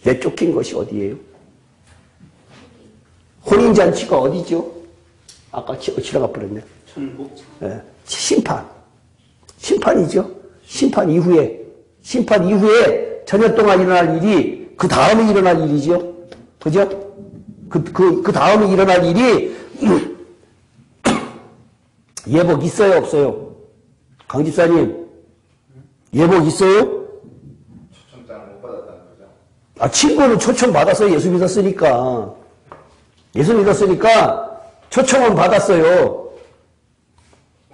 내쫓긴 것이 어디예요? 혼인잔치가 어디죠? 아까 지나가 버렸네. 천국. 네. 심판이죠. 심판 이후에 저녁 동안 일어날 일이 그 다음에 일어날 일이죠. 그죠? 그 다음에 일어날 일이 예복 있어요, 없어요? 강 집사님, 예복 있어요? 초청장을 못 받았다는 거죠? 친구는 초청 받았어요. 예수 믿었으니까. 초청은 받았어요.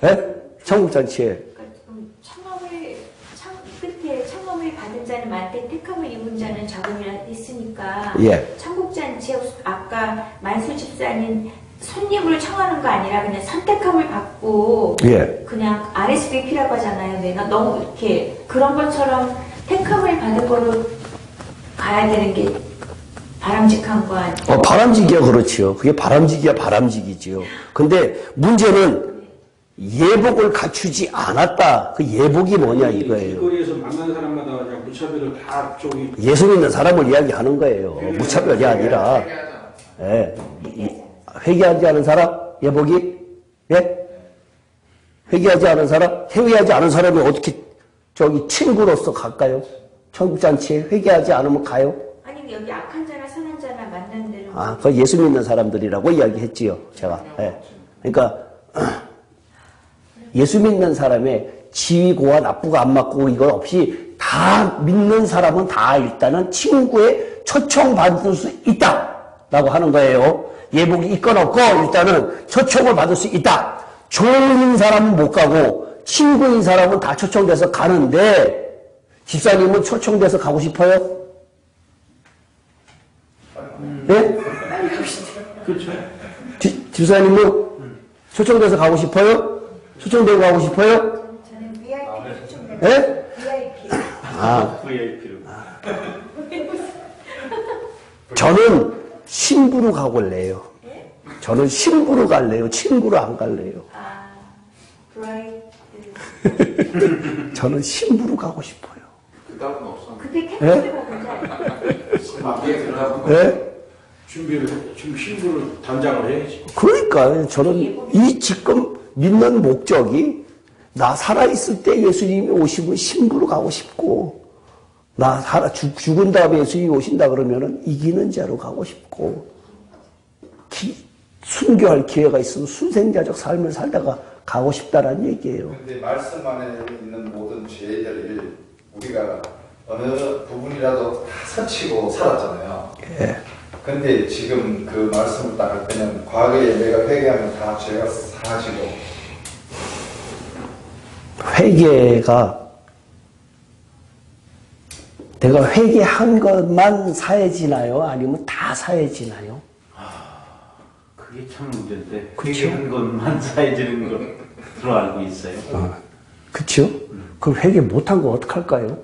예? 천국잔치에. 끝에 청함을 받은 자는 많되 택함을 입은 자는 적음이라 했으니까 예. 천국잔치에 아까 만수 집사님 손님을 청하는 거 아니라 그냥 선택함을 받고 예. 그냥 RSVP라고 하잖아요. 내가 너무 이렇게 그런 것처럼 택함을 받은 거로 가야 되는 게 바람직한 거 아니에요? 바람직이야, 그렇죠. 그게 바람직이지요. 근데 문제는 예복을 갖추지 않았다. 그 예복이 뭐냐 이거예요. 길거리에서 만난 사람마다 그냥 무차별을 다 저기 예수 믿는 사람을 이야기하는 거예요. 무차별이 아니라. 예. 회개하지 않은 사람? 예복이? 예? 회개하지 않은 사람? 회개하지 않은 사람이 어떻게 친구로서 갈까요? 천국잔치에 회개하지 않으면 가요? 아니 여기 악한 자나 선한 자나 만나는 데는 그 예수 믿는 사람들이라고 이야기했지요. 제가. 예. 그러니까 예수 믿는 사람의 지위고와 나쁘고 안 맞고 이거 없이 다 믿는 사람은 다 일단은 친구에 초청받을 수 있다라고 하는 거예요. 예복이 있건 없건 일단은 초청을 받을 수 있다. 종인 사람은 못 가고 친구인 사람은 다 초청돼서 가는데 집사님은 초청돼서 가고 싶어요? 네? 그렇죠. 집사님은 초청돼서 가고 싶어요? 초청되고 가고 싶어요? 저는 VIP 초청돼요. 네? VIP. VIP로. 저는 신부로 가볼래요. 저는 신부로 갈래요. 친구로 안 갈래요. 브라이드. 저는 신부로 가고 싶어요. 그 답은 없어. 그게 캐릭터가 뭔지 알아요? 앞에 들어가고. 네? 지금 신부를 단장을 해야지. 그러니까 저는 이 지금 믿는 목적이 나 살아있을 때 예수님이 오시면 신부로 가고 싶고 나 죽은 다음에 예수님이 오신다 그러면은 이기는 자로 가고 싶고 순교할 기회가 있으면 순생자적 삶을 살다가 가고 싶다라는 얘기예요. 근데 말씀 안에 있는 모든 죄들을 우리가 어느 부분이라도 다 서치고 살았잖아요. 예. 근데 지금 그 말씀을 딱 할 때는 과거에 내가 회개하면 다 죄가 사라지고 회개가 내가 회개한 것만 사해지나요? 아니면 다 사해지나요? 그게 참 문제인데 그쵸? 회개한 것만 사해지는 것으로 알고 있어요. 그렇죠? 그럼 회개 못한 거 어떡할까요?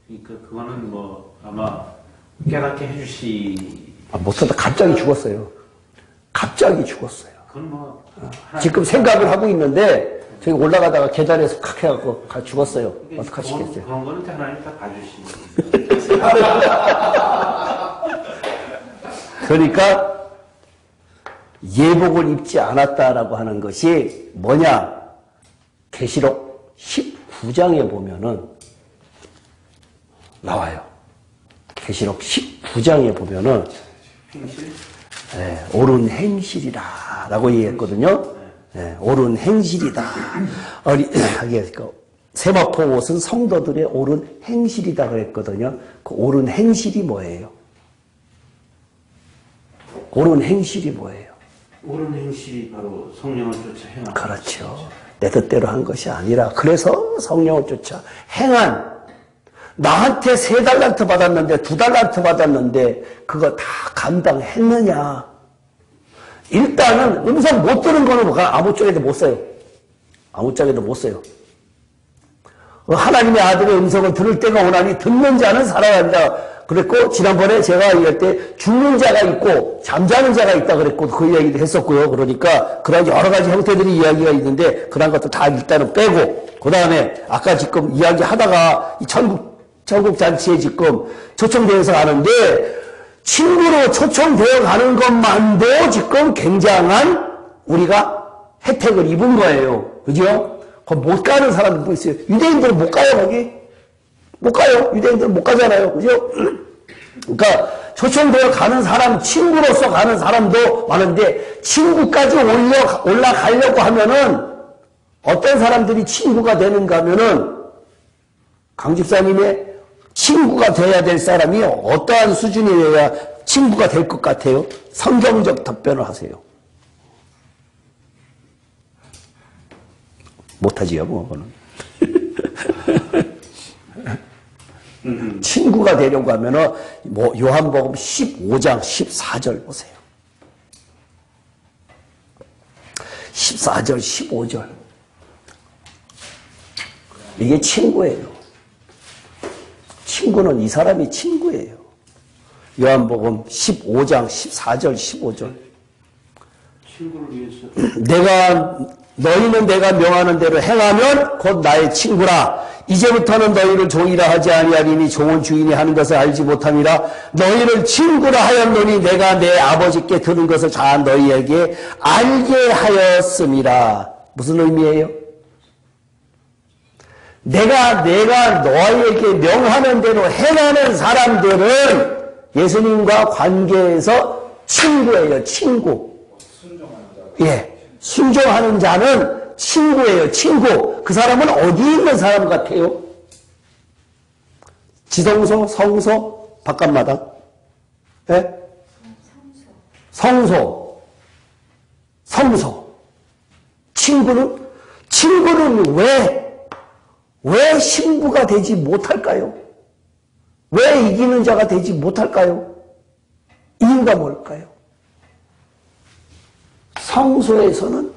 그러니까 그거는 뭐 아마 깨닫게 해주시. 못하다 갑자기 죽었어요. 갑자기 죽었어요. 그건 뭐 지금 생각을 하고 있는데 저기 올라가다가 계단에서 칵 해갖고 죽었어요. 어떡하시겠어요? 그런 거는 하나님 다 봐주시. 그러니까 예복을 입지 않았다라고 하는 것이 뭐냐? 계시록 19장에 보면은 나와요. 계시록 19장에 보면은 옳은 행실이라라고 얘기했거든요. 옳은 행실이다. 세마포 옷은 성도들의 옳은 행실이다 그랬거든요. 그 옳은 행실이 뭐예요? 옳은 행실이 뭐예요? 옳은 행실이 바로 성령을 쫓아 행한. 그렇죠. 내 뜻대로 한 것이 아니라 그래서 성령을 쫓아 행한 나한테 3달란트 받았는데 2달란트 받았는데 그거 다 감당했느냐? 일단은 음성 못 들은 거는 아무 쪽에도 못 써요. 아무 쪽에도 못 써요. 하나님의 아들의 음성을 들을 때가 오나니 듣는 자는 살아난다. 그랬고 지난번에 제가 얘기할 때 죽는 자가 있고 잠자는 자가 있다 그랬고 그 이야기도 했었고요. 그러니까 그런 여러 가지 형태들이 이야기가 있는데 그런 것도 다 일단은 빼고 그 다음에 아까 지금 이야기하다가 이 천국 잔치에 지금 초청되어서 가는데 친구로 초청되어 가는 것만도 지금 굉장한 우리가 혜택을 입은 거예요. 그죠? 거기 못 가는 사람들도 있어요. 유대인들은 못 가요, 거기. 못 가요. 유대인들은 못 가잖아요. 그죠? 그러니까 초청되어 가는 사람, 친구로서 가는 사람도 많은데 친구까지 올라가려고 하면은 어떤 사람들이 친구가 되는가 하면은 강 집사님의 친구가 돼야 될 사람이 어떠한 수준이어야 친구가 될 것 같아요? 성경적 답변을 하세요. 못하지요, 뭐, 그거는. 친구가 되려고 하면은, 뭐, 요한복음 15장 14절 보세요. 14절, 15절. 이게 친구예요. 친구는 이 사람이 친구예요. 요한복음 15장 14절 15절. 친구를 위해서. 너희는 내가 명하는 대로 행하면 곧 나의 친구라. 이제부터는 너희를 종이라 하지 아니하리니 종은 주인이 하는 것을 알지 못함이라. 너희를 친구라 하였노니 내가 내 아버지께 들은 것을 다 너희에게 알게 하였음이라. 무슨 의미예요? 내가 너희에게 명하는 대로 행하는 사람들은 예수님과 관계에서 친구예요, 친구. 예. 순종하는 자는 친구예요, 친구. 그 사람은 어디 있는 사람 같아요? 지성소, 성소, 바깥마당? 예? 성소. 친구는 왜 신부가 되지 못할까요? 왜 이기는 자가 되지 못할까요? 이유가 뭘까요? 성소에서는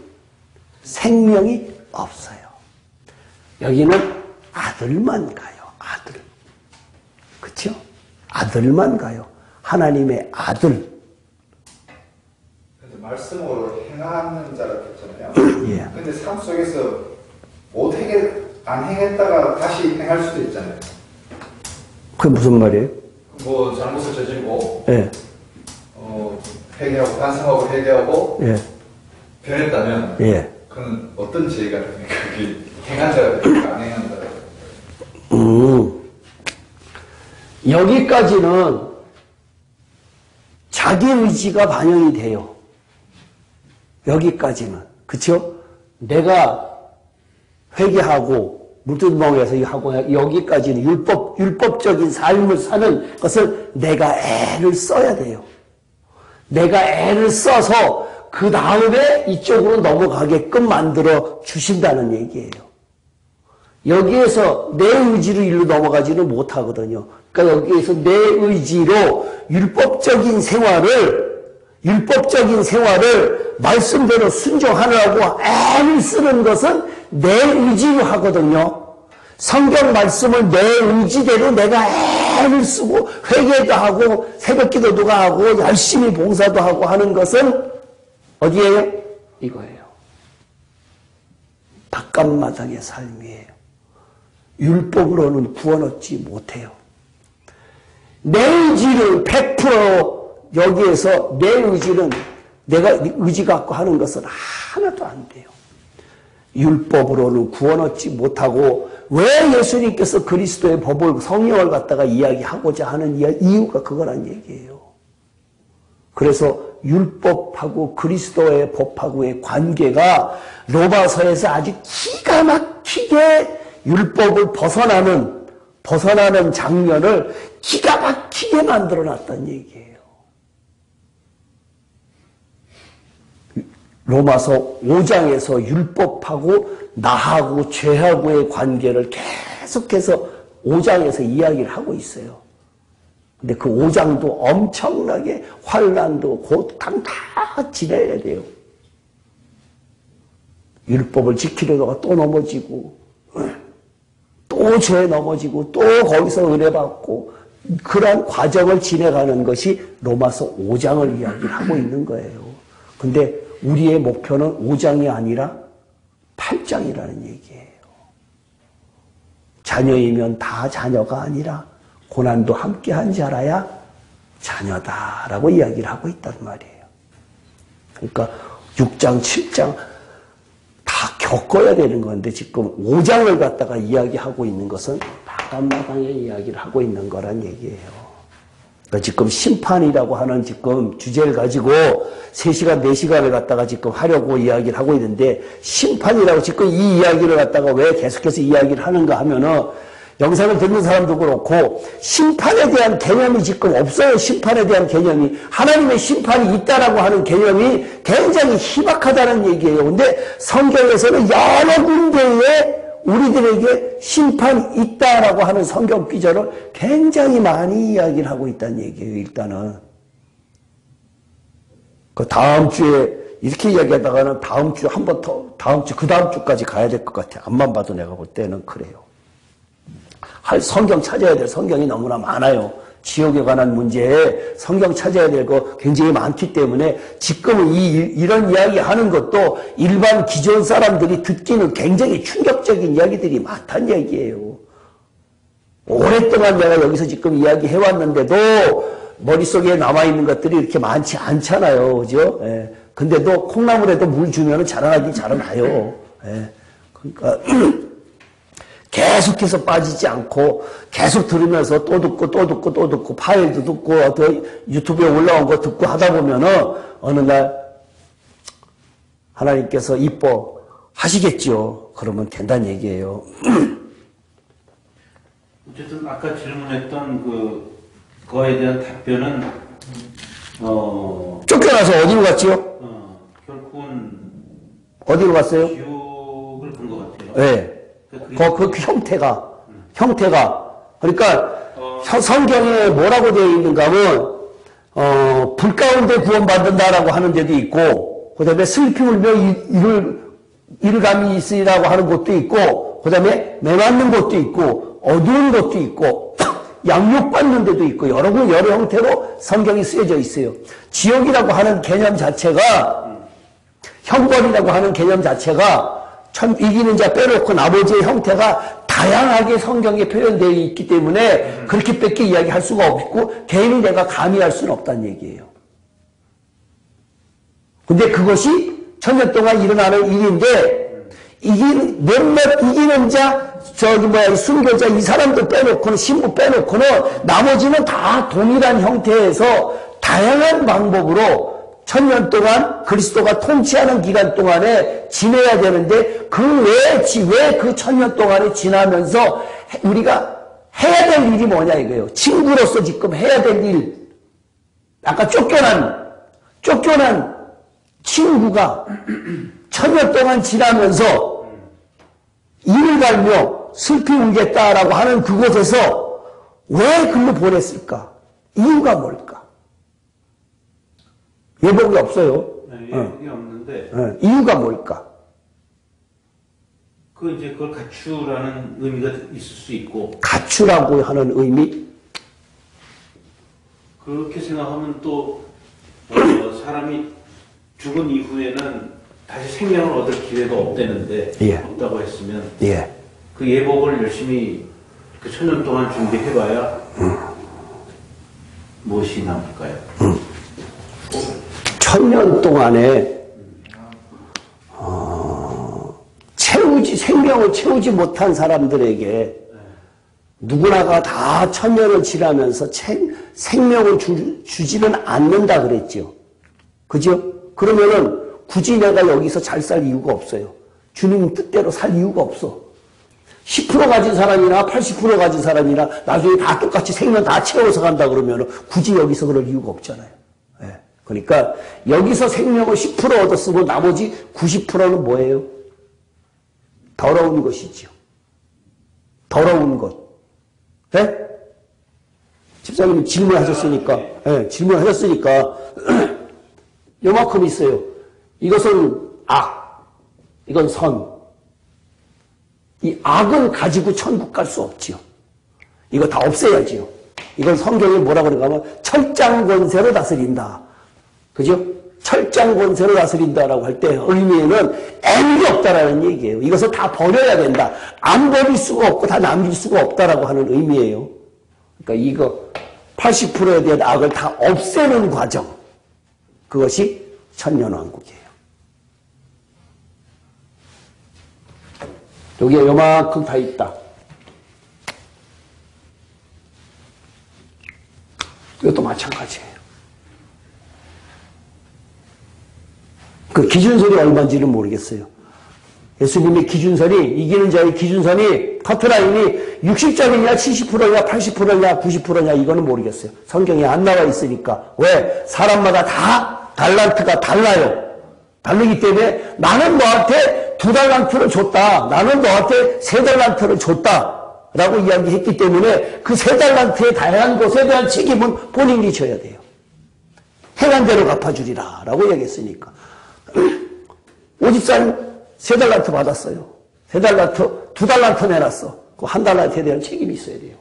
생명이 없어요. 여기는 아들만 가요. 아들. 그렇죠? 아들만 가요. 하나님의 아들. 말씀으로 행하는 자라 했잖아요. 예. 근데 삶 속에서 안 행했다가 다시 행할 수도 있잖아요. 그게 무슨 말이에요? 뭐 잘못을 저지르고 예. 회개하고 반성하고 회개하고 예. 변했다면 예. 그는 어떤 죄가 됩니까? 그게 행한 자가 됩니까? 안 행한 자가 됩니까? 여기까지는 자기 의지가 반영이 돼요. 여기까지는. 그쵸? 내가 회개하고 물두멍에서 하고 여기까지는 율법적인 삶을 사는 것을 내가 애를 써야 돼요. 내가 애를 써서 그 다음에 이쪽으로 넘어가게끔 만들어 주신다는 얘기예요. 여기에서 내 의지로 일로 넘어가지는 못하거든요. 그러니까 여기에서 내 의지로 율법적인 생활을 말씀대로 순종하느라고 애를 쓰는 것은 내 의지로 하거든요. 성경 말씀을 내 의지대로 내가 애를 쓰고 회개도 하고 새벽기도도 하고 열심히 봉사도 하고 하는 것은 어디예요? 이거예요. 바깥마당의 삶이에요. 율법으로는 구원 얻지 못해요. 내 의지를 100% 여기에서 내 의지는 내가 의지 갖고 하는 것은 하나도 안 돼요. 율법으로는 구원 얻지 못하고 왜 예수님께서 그리스도의 법을 성령을 갖다가 이야기하고자 하는 이유가 그거란 얘기예요. 그래서 율법하고 그리스도의 법하고의 관계가 로마서에서 아주 기가 막히게 율법을 벗어나는 장면을 기가 막히게 만들어 놨다는 얘기예요. 로마서 5장에서 율법하고 나하고 죄하고의 관계를 계속해서 5장에서 이야기를 하고 있어요. 근데 그 5장도 엄청나게 환난도 고통 다 지내야 돼요. 율법을 지키려다가 또 넘어지고 또 죄에 넘어지고 또 거기서 은혜받고 그러한 과정을 지내가는 것이 로마서 5장을 이야기를 하고 있는 거예요. 근데 우리의 목표는 5장이 아니라 8장이라는 얘기예요. 자녀이면 다 자녀가 아니라 고난도 함께한 자라야 자녀다라고 이야기를 하고 있단 말이에요. 그러니까 6장, 7장 다 겪어야 되는 건데 지금 5장을 갖다가 이야기하고 있는 것은 바깥마당의 이야기를 하고 있는 거란 얘기예요. 그러니까 지금 심판이라고 하는 지금 주제를 가지고 3시간, 4시간을 갖다가 지금 하려고 이야기를 하고 있는데 심판이라고 지금 이 이야기를 갖다가 왜 계속해서 이야기를 하는가 하면은 영상을 듣는 사람도 그렇고 심판에 대한 개념이 지금 없어요. 심판에 대한 개념이. 하나님의 심판이 있다라고 하는 개념이 굉장히 희박하다는 얘기예요. 근데 성경에서는 여러 군데에 우리들에게 심판이 있다라고 하는 성경 구절을 굉장히 많이 이야기를 하고 있다는 얘기예요. 일단은. 그 다음 주에 이렇게 이야기하다가는 다음 주 한 번 더, 그 다음 주까지 가야 될 것 같아요. 앞만 봐도 내가 볼 때는 그래요. 성경 찾아야 될 성경이 너무나 많아요. 지옥에 관한 문제에 성경 찾아야 될 거 굉장히 많기 때문에 지금은 이런 이야기 하는 것도 일반 기존 사람들이 듣기는 굉장히 충격적인 이야기들이 많다는 얘기예요. 오랫동안 내가 여기서 지금 이야기 해왔는데도 머릿속에 남아있는 것들이 이렇게 많지 않잖아요. 그죠? 예. 근데도 콩나물에도 물 주면 자라나긴 자라나요. 예. 그러니까 계속해서 빠지지 않고 계속 들으면서 또 듣고 파일도 듣고 또 유튜브에 올라온 거 듣고 하다 보면은 어느 날 하나님께서 이뻐 하시겠죠. 그러면 된다는 얘기예요. 어쨌든 아까 질문했던 그거에 대한 답변은 쫓겨나서 어디로 갔지요? 결국은 어디로 갔어요? 지옥을 본 것 같아요. 네. 그 형태가 그러니까 성경에 뭐라고 되어 있는가 하면 불 가운데 구원받는다라고 하는 데도 있고 그 다음에 슬피 울며 이를 감이 있으리라고 하는 곳도 있고 그 다음에 메맞는 곳도 있고 어두운 곳도 있고 양육받는 데도 있고 여러 형태로 성경이 쓰여져 있어요. 지옥이라고 하는 개념 자체가 형벌이라고 하는 개념 자체가 이기는 자 빼놓고 나머지의 형태가 다양하게 성경에 표현되어 있기 때문에 그렇게밖에 이야기할 수가 없고 개인이 내가 감히 할 수는 없다는 얘기예요. 근데 그것이 천년 동안 일어나는 일인데 몇몇 이기는 자 순교자 이 사람들 빼놓고는 신부 빼놓고는 나머지는 다 동일한 형태에서 다양한 방법으로 천년 동안 그리스도가 통치하는 기간 동안에 지내야 되는데 왜 그 천년 동안에 지나면서 우리가 해야 될 일이 뭐냐 이거예요. 친구로서 지금 해야 될 일. 아까 쫓겨난 친구가 천년 동안 지나면서 이를 갈며 슬피 울겠다라고 하는 그곳에서 왜 글로 보냈을까? 이유가 뭘까? 예복이 없어요. 네, 예복이 없는데. 이유가 뭘까? 그걸 갖추라는 의미가 있을 수 있고. 갖추라고 하는 의미? 그렇게 생각하면 또, 사람이 죽은 이후에는 다시 생명을 얻을 기회가 없다는데, 없다고 했으면, 그 예복을 열심히 그 천년 동안 준비해봐야, 무엇이 남을까요? 천년 동안에 생명을 채우지 못한 사람들에게 누구나가 다 천년을 지나면서 생명을 주지는 않는다 그랬죠. 그죠? 그러면은 굳이 내가 여기서 잘 살 이유가 없어요. 주님 뜻대로 살 이유가 없어. 10% 가진 사람이나 80% 가진 사람이나 나중에 다 똑같이 생명 다 채워서 간다 그러면은 굳이 여기서 그럴 이유가 없잖아요. 그러니까 여기서 생명을 10% 얻었으면 나머지 90%는 뭐예요? 더러운 것이지요. 더러운 것. 네? 집사님이 질문하셨으니까, 질문하셨으니까, 요만큼 있어요. 이것은 악, 이건 선. 이 악을 가지고 천국 갈 수 없지요. 이거 다 없애야지요. 이걸 성경에 뭐라 그러는가 하면 철장 권세로 다스린다. 그죠? 철장 권세로 다스린다라고 할 때 의미에는 애물이 없다라는 얘기예요. 이것을 다 버려야 된다. 안 버릴 수가 없고 다 남길 수가 없다라고 하는 의미예요. 그러니까 이거 80%에 대한 악을 다 없애는 과정. 그것이 천년왕국이에요. 여기에 요만큼 다 있다. 이것도 마찬가지예요. 그 기준선이 얼마인지는 모르겠어요. 예수님의 기준선이, 이기는 자의 기준선이, 커트라인이 60점이냐, 70%냐, 80%냐, 90%냐, 이거는 모르겠어요. 성경에 안 나와 있으니까. 왜? 사람마다 다 달란트가 달라요. 다르기 때문에 나는 너한테 2달란트를 줬다. 나는 너한테 3달란트를 줬다. 라고 이야기했기 때문에 그 3달란트의 다양한 것에 대한 책임은 본인이 져야 돼요. 행한 대로 갚아주리라. 라고 이야기했으니까. 오집사는 3달란트 받았어요. 3달란트, 2달란트 내놨어. 그 1달란트에 대한 책임이 있어야 돼요.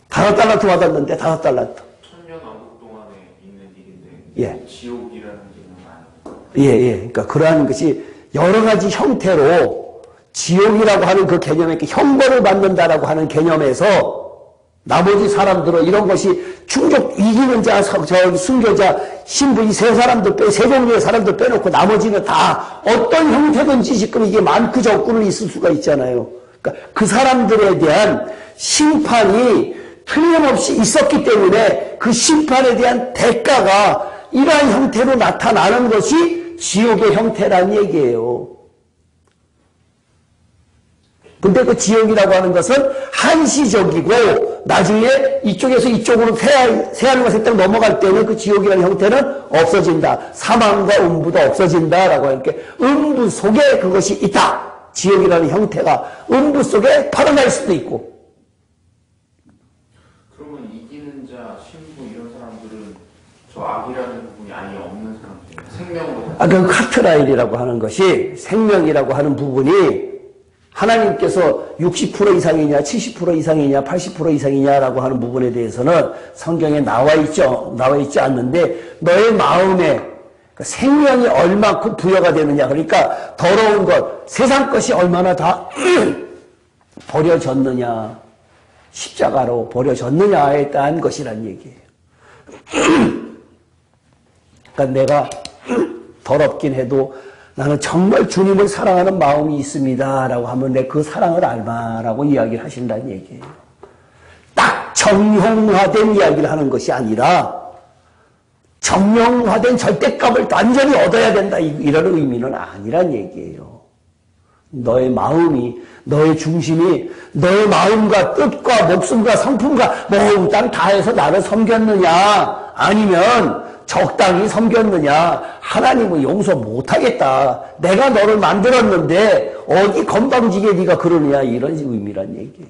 5달란트 받았는데 5달란트. 천년 왕국 동안에 있는 일인데 지옥이라는 얘기는 아니고. 그러니까 그러한 것이 여러 가지 형태로 지옥이라고 하는 그 개념에 형벌을 받는다라고 하는 개념에서 나머지 사람들은 이런 것이 이기는 자, 순교자, 신부 이 세 종류의 사람들 빼놓고 나머지는 다 어떤 형태든지 지금 이게 많고 적고는 있을 수가 있잖아요. 그러니까 그 사람들에 대한 심판이 틀림없이 있었기 때문에 그 심판에 대한 대가가 이러한 형태로 나타나는 것이 지옥의 형태라는 얘기예요. 근데 그 지옥이라고 하는 것은 한시적이고 나중에 이쪽에서 이쪽으로 새하늘과 새 땅 넘어갈 때는 그 지옥이라는 형태는 없어진다. 사망과 음부도 없어진다라고 이렇게 음부 속에 그것이 있다. 지옥이라는 형태가 음부 속에 팔아날 수도 있고. 그러면 이기는 자, 신부 이런 사람들은 저 악이라는 부분이 아예 없는 사람들이에요. 생명으로. 그 카트라인이라고 하는 것이 생명이라고 하는 부분이 하나님께서 60% 이상이냐, 70% 이상이냐, 80% 이상이냐라고 하는 부분에 대해서는 성경에 나와 있지 않는데 너의 마음에 생명이 얼마큼 부여가 되느냐. 그러니까 더러운 것, 세상 것이 얼마나 다 버려졌느냐, 십자가로 버려졌느냐에 대한 것이란 얘기예요. 그러니까 내가 더럽긴 해도 나는 정말 주님을 사랑하는 마음이 있습니다 라고 하면 내 그 사랑을 알마라고 이야기를 하신다는 얘기예요. 딱 정형화된 이야기를 하는 것이 아니라 정형화된 절대값을 완전히 얻어야 된다 이런 의미는 아니란 얘기예요. 너의 마음이, 너의 중심이 너의 마음과 뜻과 목숨과 성품과 몽땅 다해서 나를 섬겼느냐 아니면 적당히 섬겼느냐. 하나님은 용서 못하겠다. 내가 너를 만들었는데 어디 건방지게 네가 그러느냐 이런 의미란 얘기예요.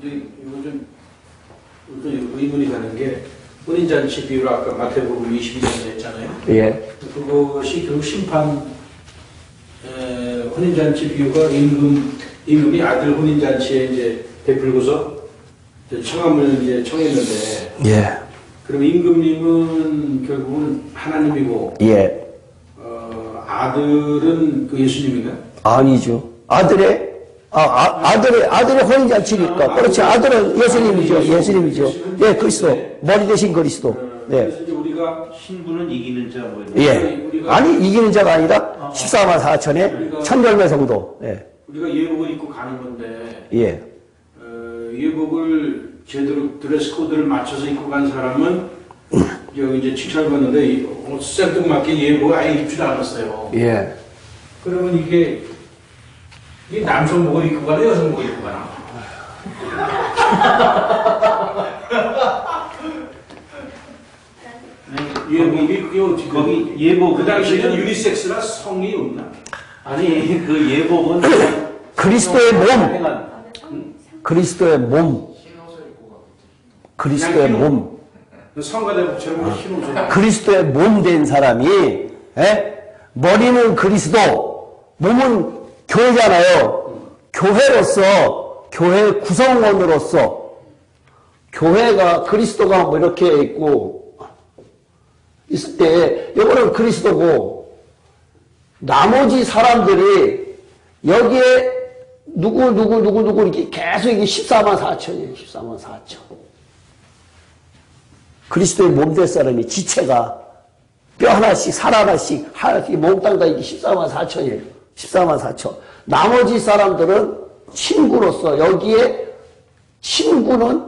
이거 좀 의문이 가는 게 혼인잔치 비유를 아까 마태복음 22장에 했잖아요. 예. 그것이 결국 심판 혼인잔치 비유가 임금이 아들 혼인잔치에 이제 베풀고서 청함을 이제 청했는데. 예. 그럼 임금님은 결국은 하나님이고, 예. 아들은 그 예수님인가? 아니죠. 아들의 혼인잔치니까. 그렇죠. 아들은 예수님이죠. 예수님이죠. 예, 그리스도. 머리 대신 그리스도. 예. 그래서 이제 우리가 신부는 이기는 자 뭐 이런 예. 아니, 이기는 자가 아니라 14만 4천의 천열매 성도. 예. 우리가 예복을 입고 가는 건데, 예. 예복을 제대로 드레스 코드를 맞춰서 입고 간 사람은 여기 이제 칭찬을 받는데 생뚱맞게 예복을 아예 입지도 않았어요. 예. 그러면 이게 남성복을 입고 가나 여성복을 입고 가나? 예복이 거기 예복 그 당시에는 유니섹스라 성이 없나? 아니 그 예복은 그리스도의 몸. 그리스도의 몸. 그리스도의 몸. 성가대복처럼 흰 옷을 그리스도의 몸 된 사람이, 예? 머리는 그리스도, 몸은 교회잖아요. 교회로서, 교회 구성원으로서, 교회가 그리스도가 뭐 이렇게 있고, 있을 때, 이거는 그리스도고, 나머지 사람들이 여기에 누구 이렇게 계속 이게 14만 4천이에요. 14만 4천. 그리스도의 몸 될 사람이 지체가 뼈 하나씩, 살 하나씩, 몽땅 다 이게 14만 4천이에요. 14만 4천. 나머지 사람들은 친구로서 여기에 친구는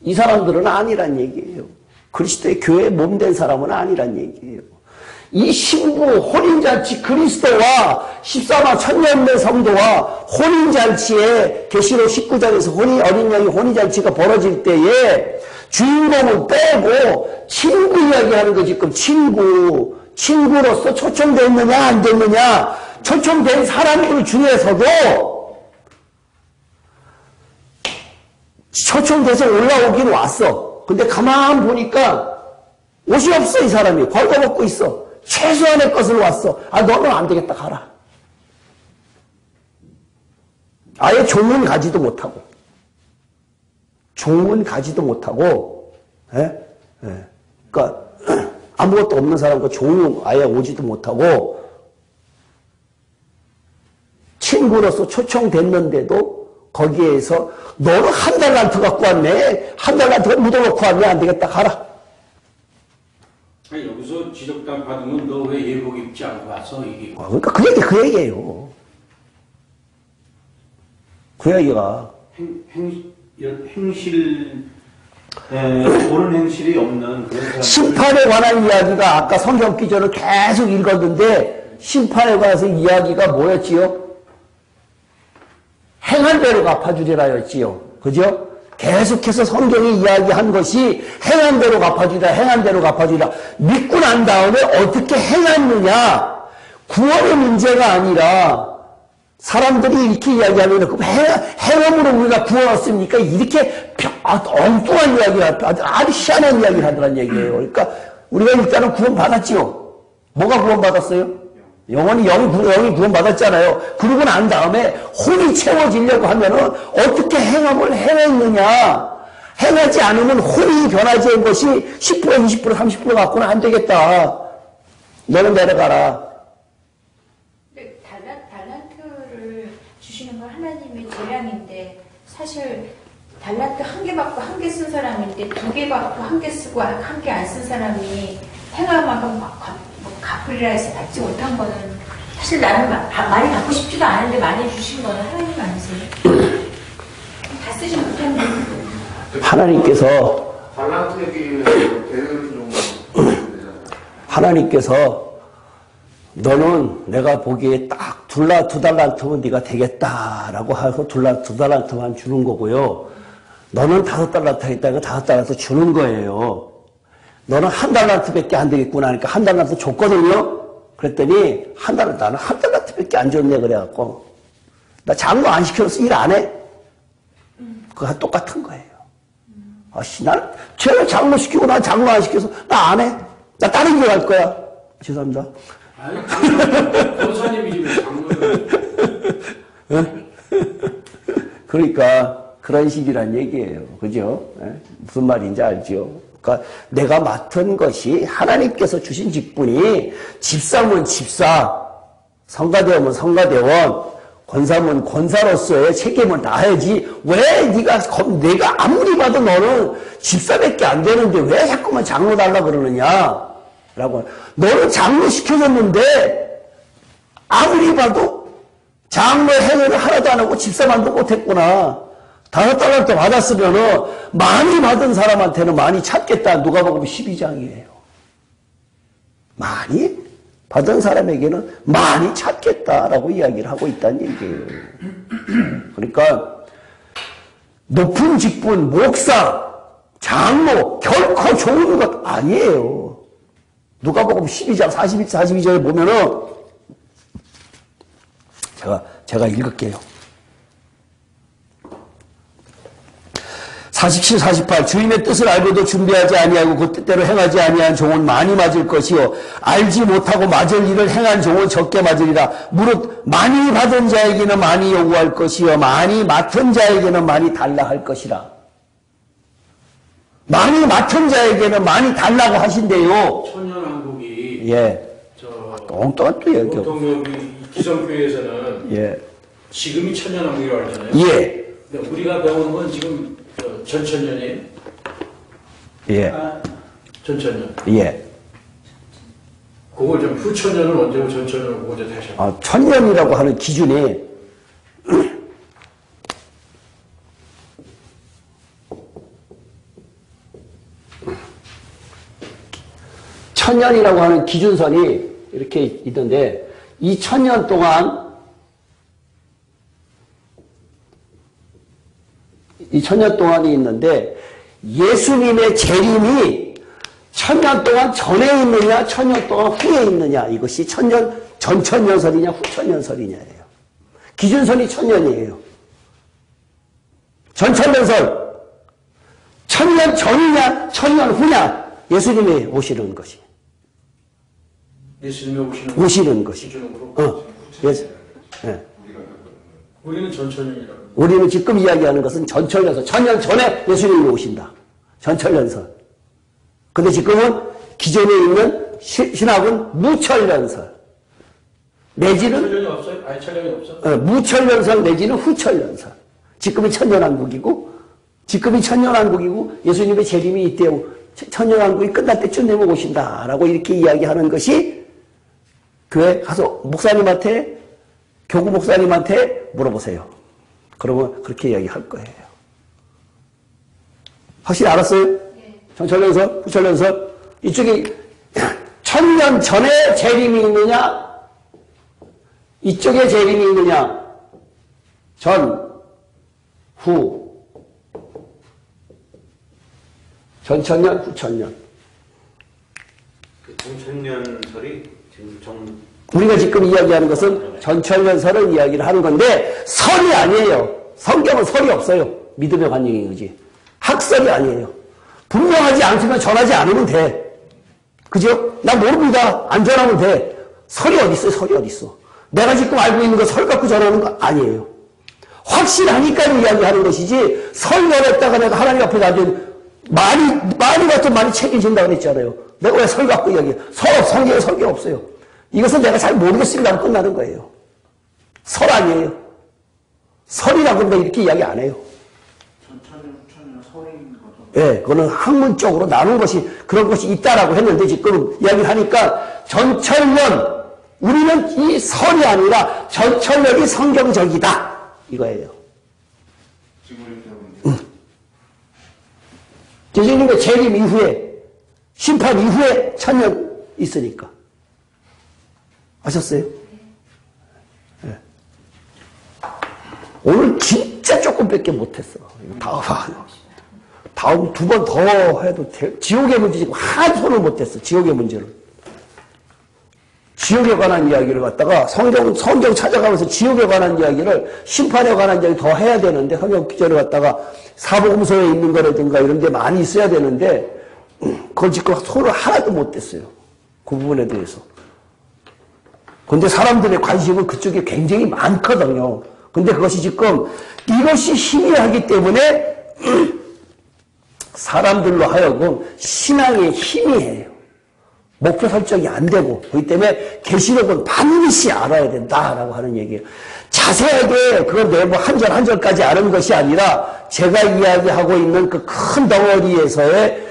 이 사람들은 아니란 얘기예요. 그리스도의 교회의 몸 된 사람은 아니란 얘기예요. 이 신부 혼인잔치 그리스도와 14만 천년의 성도와 혼인잔치에 계시록 19장에서 어린 양이 혼인잔치가 벌어질 때에 주인공을 빼고 친구 이야기하는 거지. 지금 친구로서 초청됐느냐 안 됐느냐. 초청된 사람들 중에서도 초청돼서 올라오긴 왔어. 근데 가만 보니까 옷이 없어. 이 사람이 벌거벗고 있어. 최소한의 것을 왔어. 아, 너는 안 되겠다, 가라. 아예 종은 가지도 못하고. 종은 가지도 못하고, 예? 예. 그러니까, 아무것도 없는 사람과 종은 아예 오지도 못하고, 친구로서 초청됐는데도, 거기에서, 너는 한 달란트 갖고 왔네? 한 달란트 묻어놓고 왔네? 안 되겠다, 가라. 아니, 여기서 지적당 받으면 너 왜 예복 입지 않고 와서 이게. 그러니까 그 얘기예요. 그 얘기가. 행실, 옳은 행실이 없는 그런 사람. 심판에 관한 이야기가 아까 성경 기전을 계속 읽었는데, 심판에 관해서 이야기가 뭐였지요? 행한 대로 갚아주리라 였지요. 그죠? 계속해서 성경이 이야기한 것이 행한 대로 갚아주리라, 행한 대로 갚아주리라. 믿고 난 다음에 어떻게 행했느냐? 구원의 문제가 아니라 사람들이 이렇게 이야기하면 그 행함으로 우리가 구원 얻습니까? 이렇게 엉뚱한 이야기를, 아주 희한한 이야기를 하더란 얘기예요. 그러니까 우리가 일단은 구원 받았지요. 뭐가 구원 받았어요? 영원히 영이 구원받았잖아요. 그러고 난 다음에 혼이 채워지려고 하면은 어떻게 행함을 행했느냐. 행하지 않으면 혼이 변하지 않은 것이 10%, 20%, 30% 갖고는 안 되겠다. 너는 내려가라. 근데 달란트를 주시는 건 하나님의 재량인데 사실 달란트 1개 받고 1개 쓴 사람인데 2개 받고 1개 쓰고 1개 안 쓴 사람이 행함만큼 갚으리라 해서 받지 못한 거는 사실 나는 많이 받고 싶지도 않은데 많이 주신 거는 하나님 아니세요? 다 쓰지 못했는데 하나님께서 달란트에 비해서 대를 좀 하나님께서 너는 내가 보기에 딱 두 달란트면 네가 되겠다라고 하고 두 달란트만 주는 거고요. 너는 5달란트 하겠다니까 5달란트 주는 거예요. 너는 1달란트밖에 안 되겠구나 하니까 1달란트 줬거든요. 그랬더니 나는 1달란트밖에 안 줬네 그래갖고 나 장로 안 시켜서 일 안 해. 그거 똑같은 거예요. 아씨 나는 쟤를 장로 시키고 난 장로 안 시켜서 나 안 해. 나 다른 길 갈 거야. 죄송합니다. 아니, 권사님이지 왜 장로를. 그러니까 그런 식이란 얘기예요. 그죠? 무슨 말인지 알죠? 그러니까 내가 맡은 것이 하나님께서 주신 직분이 집사면 집사, 성가대원은 성가대원, 권사면 권사로서의 책임을 다해야지 왜 내가 아무리 봐도 너는 집사밖에 안 되는데 왜 자꾸만 장로 달라 그러느냐? 라고. 너는 장로 시켜줬는데 아무리 봐도 장로 행위를 하나도 안 하고 집사만도 못했구나. 5달란트 받았으면은 많이 받은 사람한테는 많이 찾겠다. 누가복음 12장이에요. 많이 받은 사람에게는 많이 찾겠다라고 이야기를 하고 있다는 얘기예요. 그러니까 높은 직분, 목사, 장로 결코 좋은 것 아니에요. 누가복음 12장 42절에 보면은 제가 읽을게요. 47, 48 주인의 뜻을 알고도 준비하지 아니하고 그 뜻대로 행하지 아니한 종은 많이 맞을 것이요 알지 못하고 맞을 일을 행한 종은 적게 맞으리라. 무릇 많이 받은 자에게는 많이 요구할 것이요 많이 맡은 자에게는 많이 달라 할 것이라. 많이 맡은 자에게는 많이 달라고 하신대요. 천년왕국이 예. 엉뚱한 또 얘기요. 보통 여기 기성교회에서는 예. 지금이 천년왕국이라고 하잖아요. 예. 근데 우리가 배우는 건 지금 전천년이에요. 예. 전천년. 예. 그걸 좀 후천년은 언제고 전천년은 언제 다시 하고. 천년이라고 하는 기준이 천년이라고 하는 기준선이 이렇게 있던데 이 1000년 동안 이 1000년 동안이 있는데 예수님의 재림이 1000년 동안 전에 있느냐 1000년 동안 후에 있느냐 이것이 전천년설이냐 후천년설이냐예요. 기준선이 1000년이에요. 전천년설 1000년 전이냐 1000년 후냐 예수님이 오시는 것이 예수님이 오시는 것이 예수. 네. 우리는 전천년이라고. 우리는 지금 이야기하는 것은 전천년설. 1000년 전에 예수님이 오신다. 전천년설. 근데 지금은 기존에 있는 신학은 무천년설. 내지는 천년이 없어요? 아니 천년이 없어? 무천년설 내지는 후천년설. 지금이 천년왕국이고 예수님의 재림이 이때 천년왕국이 끝날 때쯤 되면 오신다라고 이렇게 이야기하는 것이 교회 가서 목사님한테 교구 목사님한테 물어보세요. 그러면 그렇게 이야기할 거예요. 확실히 알았어요? 네. 전천년설, 후천년설. 이쪽이 1000년 전에 재림이 있느냐? 이쪽에 재림이 있느냐? 전, 후. 전천년, 후천년. 그 전천년설이 지금 우리가 지금 이야기하는 것은 전천년설을 이야기를 하는 건데 설이 아니에요. 성경은 설이 없어요. 믿음의 관용인 거지. 학설이 아니에요. 분명하지 않으면 전하지 않으면 돼. 그죠? 나 모릅니다. 안 전하면 돼. 설이 어디 있어요? 설이 어디 있어? 내가 지금 알고 있는 거 설 갖고 전하는 거 아니에요. 확실하니까 이야기하는 것이지 설 걸었다가 내가 하나님 앞에 나중에 많이 같은 많이 책임진다고 그랬잖아요. 내가 왜 설 갖고 이야기해? 성경에 설계 없어요. 이것은 내가 잘 모르겠습니다 하고 끝나는 거예요. 설 아니에요. 설이라고 내가 이렇게 이야기 안 해요. 전천년, 후천년, 설인 거죠. 예, 그거는 학문적으로 나눈 것이, 그런 것이 있다라고 했는데 지금 이야기를 하니까 전천년, 우리는 이 설이 아니라 전천년이 성경적이다. 이거예요. 지금 이렇게 하고 있는데. 예수님의 재림 이후에, 심판 이후에 천년 있으니까. 아셨어요? 예. 오늘 진짜 조금밖에 못했어. 다음 두 번 더 해도 돼. 지옥의 문제 지금 한 손을 못했어. 지옥의 문제를. 지옥에 관한 이야기를 갖다가 성경 찾아가면서 지옥에 관한 이야기를 심판에 관한 이야기 더 해야 되는데 성경 기절을 갖다가 사복음서에 있는 거라든가 이런 데 많이 있어야 되는데 그걸 지금 손을 하나도 못 댔어요. 그 부분에 대해서. 근데 사람들의 관심은 그쪽에 굉장히 많거든요. 근데 그것이 지금 이것이 희미하기 때문에 사람들로 하여금 신앙의 희미해요. 목표 설정이 안 되고 그렇기 때문에 계시록은 반드시 알아야 된다라고 하는 얘기예요. 자세하게 그걸 내뭐 한 절 한 절까지 아는 것이 아니라 제가 이야기하고 있는 그 큰 덩어리에서의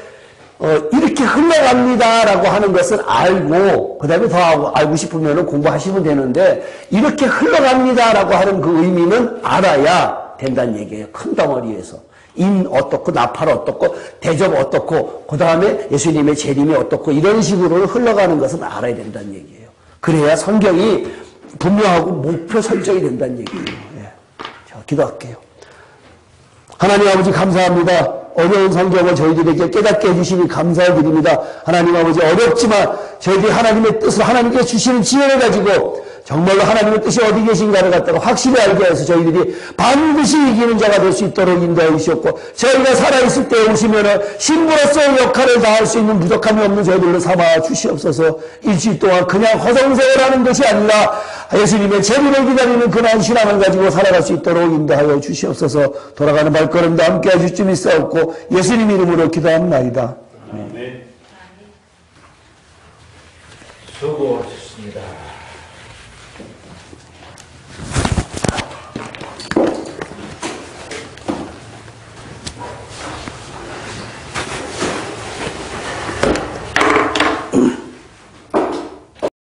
이렇게 흘러갑니다라고 하는 것은 알고 그 다음에 더 알고 싶으면 공부하시면 되는데 이렇게 흘러갑니다라고 하는 그 의미는 알아야 된다는 얘기예요. 큰 덩어리에서. 인 어떻고 나팔 어떻고 대접 어떻고 그 다음에 예수님의 재림이 어떻고 이런 식으로 흘러가는 것은 알아야 된다는 얘기예요. 그래야 성경이 분명하고 목표 설정이 된다는 얘기예요. 예. 자, 기도할게요. 하나님 아버지 감사합니다. 어려운 성경을 저희들에게 깨닫게 해주시니 감사드립니다. 하나님 아버지 어렵지만 저희들이 하나님의 뜻을 하나님께 주시는 지혜를 가지고 정말로 하나님의 뜻이 어디 계신가를 갖다가 확실히 알게 해서 저희들이 반드시 이기는 자가 될 수 있도록 인도해 주셨고 저희가 살아있을 때 오시면은 신부로서의 역할을 다할 수 있는 부족함이 없는 저희들로 삼아 주시옵소서. 일주일 동안 그냥 허송세월하는 것이 아니라 예수님의 재림을 기다리는 그날 신앙을 가지고 살아갈 수 있도록 인도하여 주시옵소서. 돌아가는 발걸음도 함께 해줄 줄 믿사옵고 예수님 이름으로 기도합나이다. 아멘. 수고.